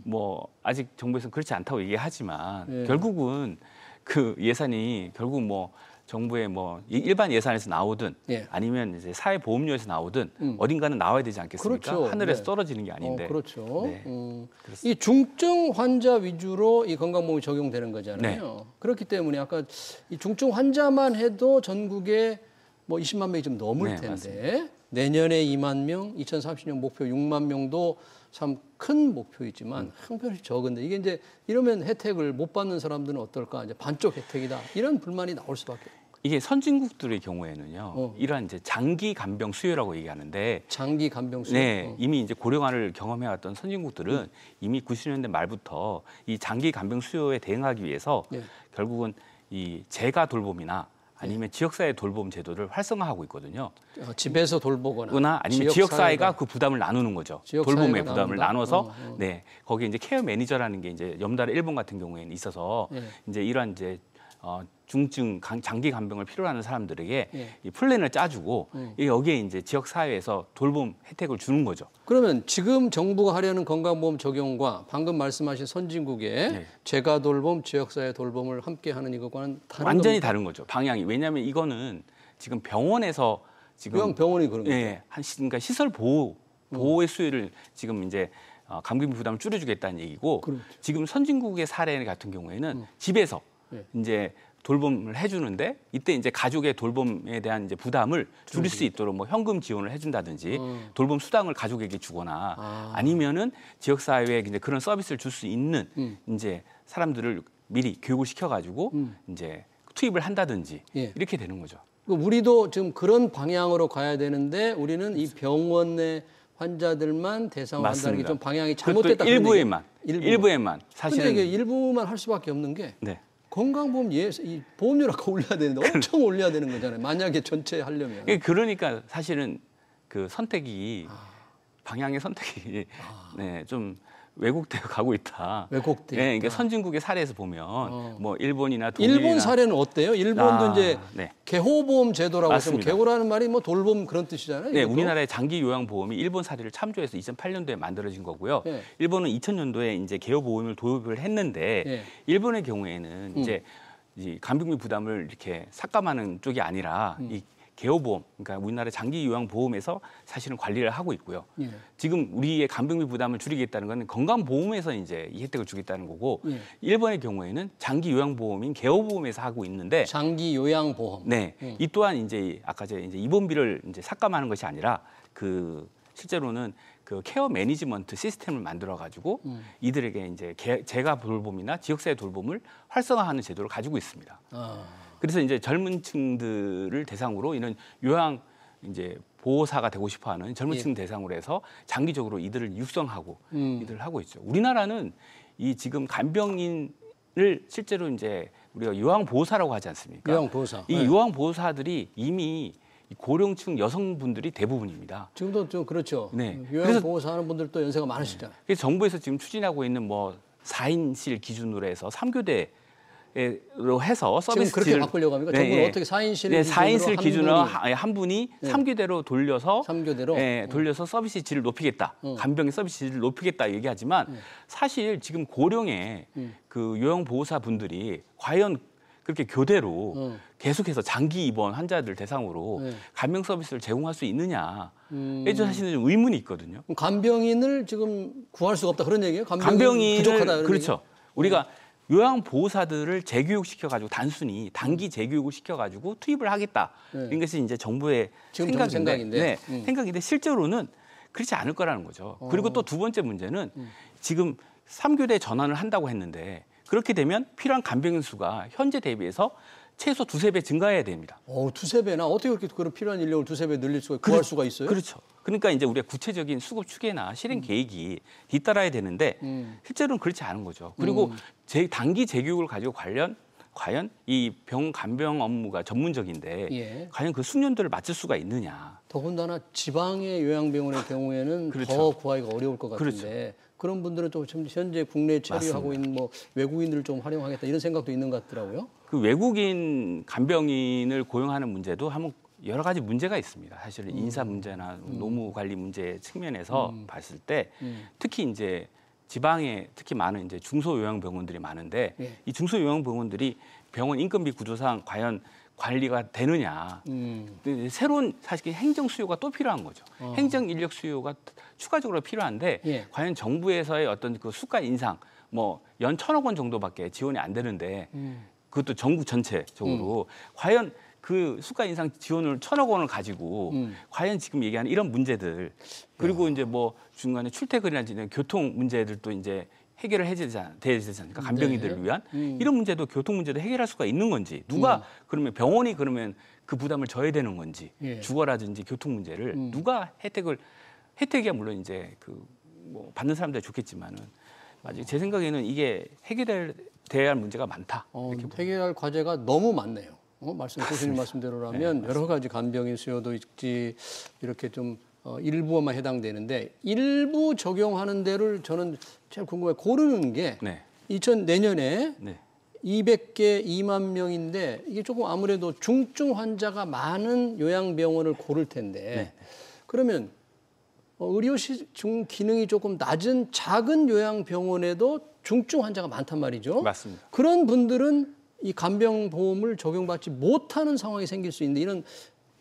S4: 뭐 아직 정부에서는 그렇지 않다고 얘기하지만 결국은 그 예산이 결국 뭐 정부의 뭐 일반 예산에서 나오든 아니면 이제 사회보험료에서 나오든 어딘가는 나와야 되지 않겠습니까?
S1: 그렇죠.
S4: 하늘에서 떨어지는 게 아닌데.
S1: 그렇죠.
S4: 네.
S1: 이 중증 환자 위주로 이 건강보험이 적용되는 거잖아요.
S4: 네.
S1: 그렇기 때문에 아까 이 중증 환자만 해도 전국에 뭐 20만 명이 좀 넘을 텐데
S4: 맞습니다.
S1: 내년에 2만 명, 2030년 목표 6만 명도 참 큰 목표이지만 형편이 적은데 이게 이제 이러면 혜택을 못 받는 사람들은 어떨까? 이제 반쪽 혜택이다. 이런 불만이 나올 수밖에 없어요.
S4: 이게 선진국들의 경우에는요. 이러한 이제 장기 간병 수요라고 얘기하는데
S1: 장기 간병 수요.
S4: 네, 이미 이제 고령화를 경험해왔던 선진국들은 이미 90년대 말부터 이 장기 간병 수요에 대응하기 위해서 결국은 이 재가 돌봄이나 아니면 지역사회 돌봄 제도를 활성화하고 있거든요.
S1: 집에서 돌보거나
S4: 아니면 지역사회가 그 부담을 나누는 거죠. 돌봄의 부담을 나눠서 거기에 이제 케어 매니저라는 게 이제 염달의 일본 같은 경우에는 있어서 이제 이러한 이제 중증 장기 간병을 필요로 하는 사람들에게 이 플랜을 짜주고 여기에 이제 지역 사회에서 돌봄 혜택을 주는 거죠.
S1: 그러면 지금 정부가 하려는 건강보험 적용과 방금 말씀하신 선진국의 재가 돌봄, 지역사회 돌봄을 함께하는 이것과는 다른
S4: 완전히
S1: 겁니까?
S4: 다른 거죠. 방향이. 왜냐하면 이거는 지금 병원에서 지금
S1: 그냥 병원이 그런 거죠.
S4: 그러니까 시설 보호의 수요를 지금 이제 감금비 부담을 줄여주겠다는 얘기고
S1: 그렇죠.
S4: 지금 선진국의 사례 같은 경우에는 집에서 이제 돌봄을 해주는데 이때 이제 가족의 돌봄에 대한 이제 부담을 줄일 수 있도록 뭐 현금 지원을 해준다든지 돌봄 수당을 가족에게 주거나 아니면은 지역 사회에 이제 그런 서비스를 줄 수 있는 이제 사람들을 미리 교육을 시켜가지고 이제 투입을 한다든지 이렇게 되는 거죠.
S1: 우리도 지금 그런 방향으로 가야 되는데 우리는 이 병원의 환자들만 대상으로 한다는 게 좀 방향이 잘못됐다.
S4: 일부에만 사실은.
S1: 근데 이게 일부만 할 수밖에 없는 게 건강보험 이 보험료를 아까 올려야 되는데 엄청 올려야 되는 거잖아요. 만약에 전체 하려면.
S4: 그러니까 사실은 그 선택이 방향의 선택이 좀 왜곡되어 가고 있다.
S1: 왜곡돼.
S4: 그러니까 선진국의 사례에서 보면 뭐 일본이나 독일이나
S1: 일본 사례는 어때요? 일본도 이제 개호보험 제도라고 하면 개호라는 말이 뭐 돌봄 그런 뜻이잖아요.
S4: 네, 우리나라의 장기 요양보험이 일본 사례를 참조해서 2008년도에 만들어진 거고요. 일본은 2000년도에 이제 개호보험을 도입을 했는데 일본의 경우에는 이제 간병비 부담을 이렇게 삭감하는 쪽이 아니라 이 개호보험, 그러니까 우리나라 장기 요양보험에서 사실은 관리를 하고 있고요. 지금 우리의 간병비 부담을 줄이겠다는 건 건강보험에서 이제 이 혜택을 주겠다는 거고 일본의 경우에는 장기 요양보험인 개호보험에서 하고 있는데
S1: 장기 요양보험.
S4: 이 또한 이제 아까 이제 입원비를 이제 삭감하는 것이 아니라 그 실제로는 그 케어 매니지먼트 시스템을 만들어 가지고 이들에게 이제 재가 돌봄이나 지역사회 돌봄을 활성화하는 제도를 가지고 있습니다. 그래서 이제 젊은 층들을 대상으로 이런 요양 이제 보호사가 되고 싶어하는 젊은 층 대상으로 해서 장기적으로 이들을 육성하고 이들을 하고 있죠. 우리나라는 이 지금 간병인을 실제로 이제 우리가 요양보호사라고 하지 않습니까?
S1: 요양보호사.
S4: 이 요양보호사들이 이미 고령층 여성분들이 대부분입니다.
S1: 지금도 좀 그렇죠. 요양보호사 하는 분들도 연세가 많으시잖아요.
S4: 그래서 정부에서 지금 추진하고 있는 뭐 4인실 기준으로 해서 3교대 로 해서 서비스
S1: 지금 그렇게 바꾸려고 합니까? 정부는 어떻게 4인실
S4: 기준으로 한 분이 3교대로 돌려서
S1: 3교대로
S4: 돌려서 서비스 질을 높이겠다. 간병의 서비스 질을 높이겠다 얘기하지만 사실 지금 고령의 그 요양보호사 분들이 과연 그렇게 교대로 계속해서 장기 입원 환자들 대상으로 간병 서비스를 제공할 수 있느냐에 사실은 좀 의문이 있거든요.
S1: 간병인을 지금 구할 수가 없다 그런 얘기예요?
S4: 간병인을
S1: 부족하다 그런
S4: 그렇죠.
S1: 얘기예요?
S4: 우리가 요양보호사들을 재교육시켜가지고 단순히 단기 재교육을 시켜가지고 투입을 하겠다. 이것이 이제 정부의 생각인데 생각인데 실제로는 그렇지 않을 거라는 거죠. 그리고 또 두 번째 문제는 지금 3교대 전환을 한다고 했는데 그렇게 되면 필요한 간병인 수가 현재 대비해서 최소 2~3배 증가해야 됩니다.
S1: 두세 배나 어떻게 그렇게 그런 필요한 인력을 2~3배 늘릴 수가 구할 수가 있어요?
S4: 그렇죠. 그러니까 이제 우리가 구체적인 수급 추계나 실행 계획이 뒤따라야 되는데 실제로는 그렇지 않은 거죠. 그리고 단기 재교육을 가지고 과연 이 병원 간병 업무가 전문적인데 과연 그 숙련도를 맞출 수가 있느냐.
S1: 더군다나 지방의 요양병원의 경우에는
S4: 그렇죠.
S1: 더 구하기가 어려울 것 같은데
S4: 그렇죠.
S1: 그런 분들은 또 지금 현재 국내에 체류하고 있는 뭐 외국인들을 좀 활용하겠다 이런 생각도 있는 것 같더라고요.
S4: 그 외국인 간병인을 고용하는 문제도 한번 여러 가지 문제가 있습니다. 사실 인사 문제나 노무 관리 문제 측면에서 봤을 때 특히 이제 지방에 특히 많은 이제 중소요양병원들이 많은데 이 중소요양병원들이 병원 인건비 구조상 과연 관리가 되느냐. 새로운 사실 행정 수요가 또 필요한 거죠. 행정 인력 수요가 추가적으로 필요한데 과연 정부에서의 어떤 그 수가 인상 뭐 연 1,000억 원 정도밖에 지원이 안 되는데 그것도 전국 전체적으로 과연 그 수가 인상 지원을 1,000억 원을 가지고 과연 지금 얘기하는 이런 문제들 그리고 이제 뭐 중간에 출퇴근이나 교통 문제들도 이제 해결을 해야 되지 않습니까? 간병인들을 위한 이런 문제도 교통 문제도 해결할 수가 있는 건지 누가 그러면 병원이 그러면 그 부담을 져야 되는 건지 주거라든지 교통 문제를 누가 혜택이야 물론 이제 그 뭐 받는 사람들이 좋겠지만은 아직 제 생각에는 이게 해결돼야 할 문제가 많다.
S1: 해결할 과제가 너무 많네요. 교수님 말씀대로라면 여러 가지 간병인 수요도 있지 이렇게 좀 일부만 해당되는데 일부 적용하는 데를 저는 제일 궁금해 고르는 게 내년에 200개 2만 명인데 이게 조금 아무래도 중증 환자가 많은 요양병원을 고를 텐데 그러면 의료 기능이 조금 낮은 작은 요양병원에도 중증 환자가 많단 말이죠.
S4: 맞습니다.
S1: 그런 분들은 이 간병보험을 적용받지 못하는 상황이 생길 수 있는데 이런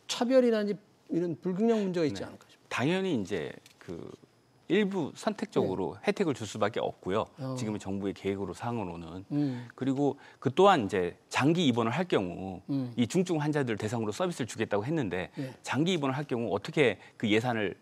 S1: 차별이라든지 이런 불균형 문제가 있지 않을까 싶어요.
S4: 당연히 이제 그 일부 선택적으로 혜택을 줄 수밖에 없고요. 지금 정부의 계획으로 상으로는 그리고 그 또한 이제 장기 입원을 할 경우 이 중증 환자들 대상으로 서비스를 주겠다고 했는데 장기 입원을 할 경우 어떻게 그 예산을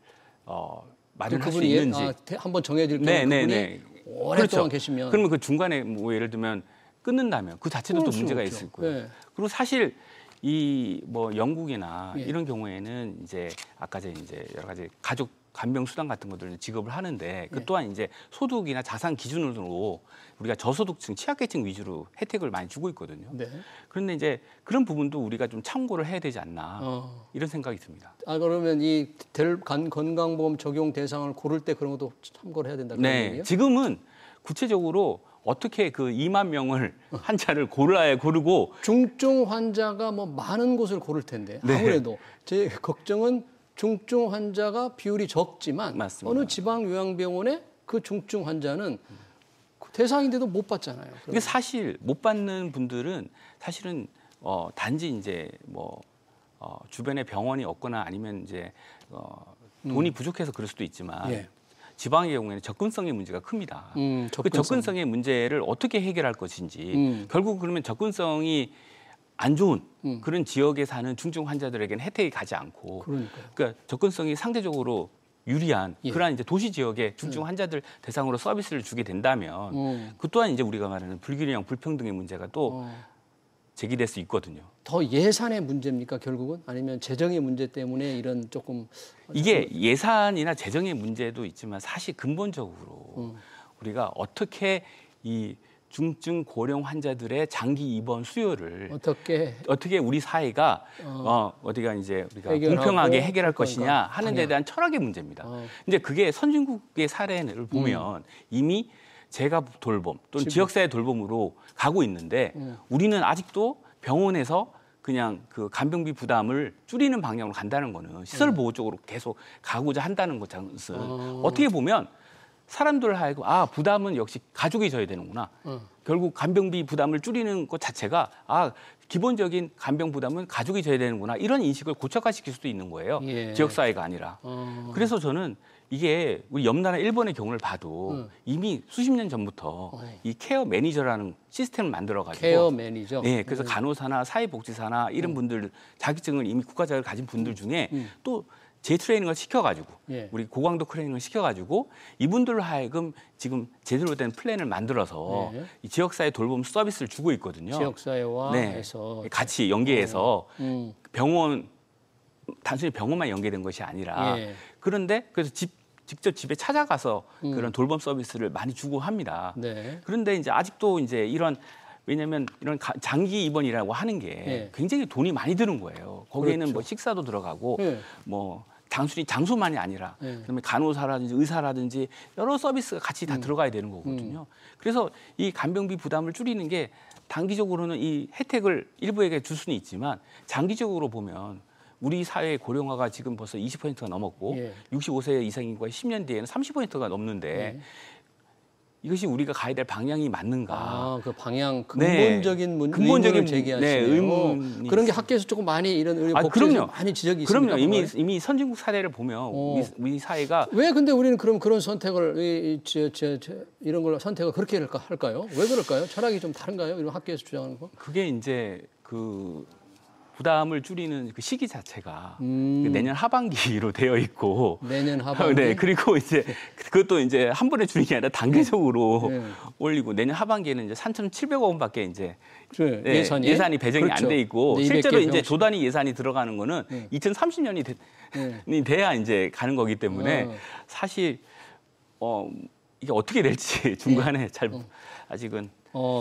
S4: 마련할 수 있는지
S1: 한번 정해질 경우 그분이 오랫동안 계시면
S4: 그러면 그 중간에 뭐 예를 들면 끊는다면 그 자체도 또 문제가 있을 거예요. 그리고 사실 이 뭐 영국이나 이런 경우에는 이제 아까 이제 여러 가지 가족 간병 수당 같은 것들을 지급을 하는데 그 또한 이제 소득이나 자산 기준으로 우리가 저소득층, 취약계층 위주로 혜택을 많이 주고 있거든요. 그런데 이제 그런 부분도 우리가 좀 참고를 해야 되지 않나 이런 생각이 듭니다.
S1: 그러면 이 건강보험 적용 대상을 고를 때 그런 것도 참고를 해야 된다.
S4: 네, 지금은 구체적으로 어떻게 그 2만 명을 환자를 고르고
S1: 중증 환자가 뭐 많은 곳을 고를 텐데 아무래도 제 걱정은 중증 환자가 비율이 적지만
S4: 맞습니다.
S1: 어느 지방 요양병원에 그 중증 환자는 대상인데도 못 받잖아요.
S4: 근데 사실 못 받는 분들은 사실은 단지 이제 뭐 주변에 병원이 없거나 아니면 이제 돈이 부족해서 그럴 수도 있지만 지방의 경우에는 접근성의 문제가 큽니다. 그 접근성의 문제를 어떻게 해결할 것인지 결국 그러면 접근성이 안 좋은 그런 지역에 사는 중증 환자들에게는 혜택이 가지 않고 그러니까 접근성이 상대적으로 유리한 그러한 이제 도시 지역의 중증 환자들 대상으로 서비스를 주게 된다면 그 또한 이제 우리가 말하는 불균형, 불평등의 문제가 또 제기될 수 있거든요.
S1: 더 예산의 문제입니까 결국은? 아니면 재정의 문제 때문에 이런 조금
S4: 이게 예산이나 재정의 문제도 있지만 사실 근본적으로 우리가 어떻게 이 중증 고령 환자들의 장기 입원 수요를 어떻게 우리 사회가 어디가 이제 우리가 공평하게 해결할 것이냐 하는 데 대한 철학의 문제입니다. 근데 그게 선진국의 사례를 보면 이미 재가 돌봄 또는 지역사회 돌봄으로 가고 있는데 우리는 아직도 병원에서 그냥 그 간병비 부담을 줄이는 방향으로 간다는 거는 시설 보호 쪽으로 계속 가고자 한다는 것은 어떻게 보면 사람들 하여금 부담은 역시 가족이 져야 되는구나. 결국 간병비 부담을 줄이는 것 자체가 기본적인 간병 부담은 가족이 져야 되는구나. 이런 인식을 고착화시킬 수도 있는 거예요. 지역사회가 아니라. 그래서 저는 이게 우리 옆나라 일본의 경우를 봐도 이미 수십 년 전부터 이 케어 매니저라는 시스템을 만들어가지고
S1: 케어 매니저.
S4: 네, 그래서 간호사나 사회복지사나 이런 분들 자격증을 이미 국가 자격을 가진 분들 중에 또 재트레이닝을 시켜가지고 우리 고강도 트레이닝을 시켜가지고 이분들로 하여금 지금 제대로 된 플랜을 만들어서 이 지역사회 돌봄 서비스를 주고 있거든요.
S1: 지역사회와 해서
S4: 같이 연계해서 병원 단순히 병원만 연계된 것이 아니라 그런데 그래서 직접 집에 찾아가서 그런 돌봄 서비스를 많이 주고 합니다. 그런데 이제 아직도 이제 왜냐하면 이런 장기 입원이라고 하는 게 굉장히 돈이 많이 드는 거예요. 거기에는
S1: 그렇죠.
S4: 뭐 식사도 들어가고 뭐 단순히 장소만이 아니라 그다음에 간호사라든지 의사라든지 여러 서비스가 같이 다 들어가야 되는 거거든요. 그래서 이 간병비 부담을 줄이는 게 단기적으로는 이 혜택을 일부에게 줄 수는 있지만 장기적으로 보면 우리 사회의 고령화가 지금 벌써 20%가 넘었고 65세 이상 인구가 10년 뒤에는 30%가 넘는데 이것이 우리가 가야 될 방향이 맞는가?
S1: 그 방향 근본적인 의문을 제기하시네요.
S4: 의문이
S1: 그런 게 학계에서 조금 많이 이런 의료 복지에서 많이 지적이 있습니다.
S4: 그럼요. 이미 선진국 사례를 보면 우리 사회가
S1: 왜 근데 우리는 그런 선택을 이런 걸 선택을 그렇게 할까요? 왜 그럴까요? 철학이 좀 다른가요? 이런 학계에서 주장하는 거?
S4: 그게 이제 부담을 줄이는 그 시기 자체가 내년 하반기로 되어 있고
S1: 내년 하반기.
S4: 네, 그리고 이제 그것도 이제 한 번에 줄이는 게 아니라 단계적으로 올리고 내년 하반기에는 이제 3,700억 원밖에 이제 예산이 배정이 안 돼 있고 실제로 이제 조단위 예산이 들어가는 거는 2030년이 돼야 이제 가는 거기 때문에 사실 이게 어떻게 될지 중간에 잘 아직은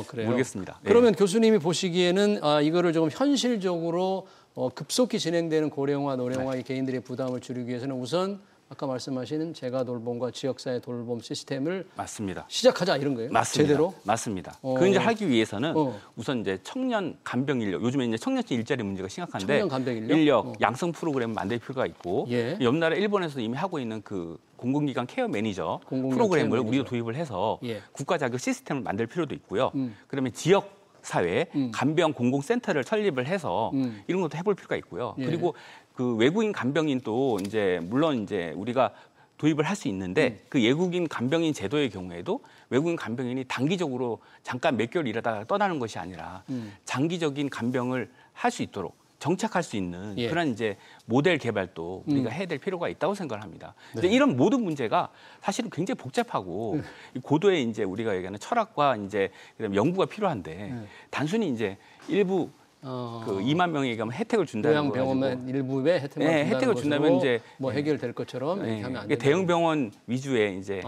S1: 그래요.
S4: 모르겠습니다.
S1: 그러면 교수님이 보시기에는 이거를 조금 현실적으로 급속히 진행되는 고령화, 노령화 이 개인들의 부담을 줄이기 위해서는 우선 아까 말씀하신 재가 돌봄과 지역사회 돌봄 시스템을
S4: 맞습니다.
S1: 시작하자 이런 거예요?
S4: 맞습니다.
S1: 제대로?
S4: 맞습니다. 그 이제 하기 위해서는 우선 이제 청년 간병 인력, 요즘에 이제 청년층 일자리 문제가 심각한데
S1: 청년 간병 인력
S4: 양성 프로그램을 만들 필요가 있고 옆나라 일본에서 이미 하고 있는 그 공공기관 케어 매니저 프로그램을 우리도 도입을 해서 국가 자격 시스템을 만들 필요도 있고요. 그다음에 지역 사회 간병 공공센터를 설립을 해서 이런 것도 해볼 필요가 있고요. 그리고 그 외국인 간병인도 이제 물론 이제 우리가 도입을 할 수 있는데 그 외국인 간병인 제도의 경우에도 외국인 간병인이 단기적으로 잠깐 몇 개월 일하다가 떠나는 것이 아니라 장기적인 간병을 할 수 있도록 정착할 수 있는 그런 이제 모델 개발도 우리가 해야 될 필요가 있다고 생각을 합니다. 근데 이런 모든 문제가 사실은 굉장히 복잡하고 고도의 이제 우리가 얘기하는 철학과 이제 그다음에 연구가 필요한데 단순히 이제 일부 그 2만 명에게 혜택을 준다는 거 가지고
S1: 요양병원 일부에 혜택을
S4: 준다면 이제
S1: 뭐 해결될 것처럼 이렇게 하면 안 돼요.
S4: 대형 병원 위주의 이제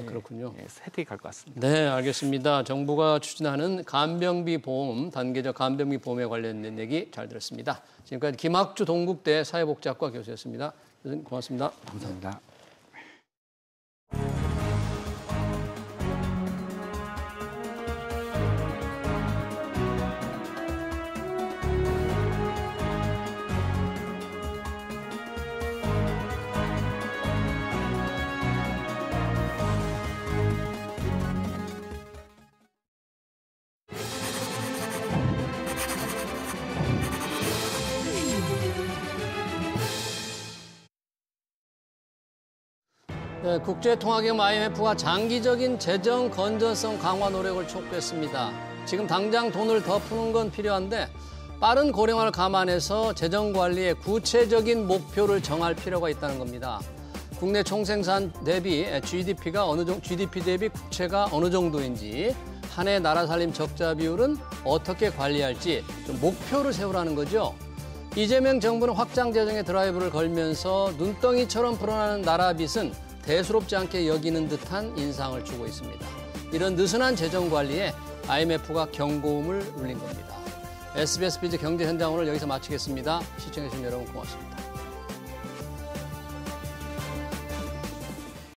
S1: 그렇군요.
S4: 혜택이 갈 것 같습니다.
S1: 네, 알겠습니다. 정부가 추진하는 간병비 보험, 단계적 간병비 보험에 관련된 얘기 잘 들었습니다. 지금까지 김학주 동국대 사회복지학과 교수였습니다. 교수님 고맙습니다.
S4: 감사합니다.
S1: 네, 국제통화기금 IMF가 장기적인 재정 건전성 강화 노력을 촉구했습니다. 지금 당장 돈을 더 푸는 건 필요한데 빠른 고령화를 감안해서 재정 관리에 구체적인 목표를 정할 필요가 있다는 겁니다. 국내 총생산 대비 GDP 대비 국채가 어느 정도인지, 한 해 나라 살림 적자 비율은 어떻게 관리할지 좀 목표를 세우라는 거죠. 이재명 정부는 확장 재정의 드라이브를 걸면서 눈덩이처럼 불어나는 나라 빚은 대수롭지 않게 여기는 듯한 인상을 주고 있습니다. 이런 느슨한 재정 관리에 IMF가 경고음을 울린 겁니다. SBS 비즈 경제 현장 오늘 여기서 마치겠습니다. 시청해주신 여러분 고맙습니다.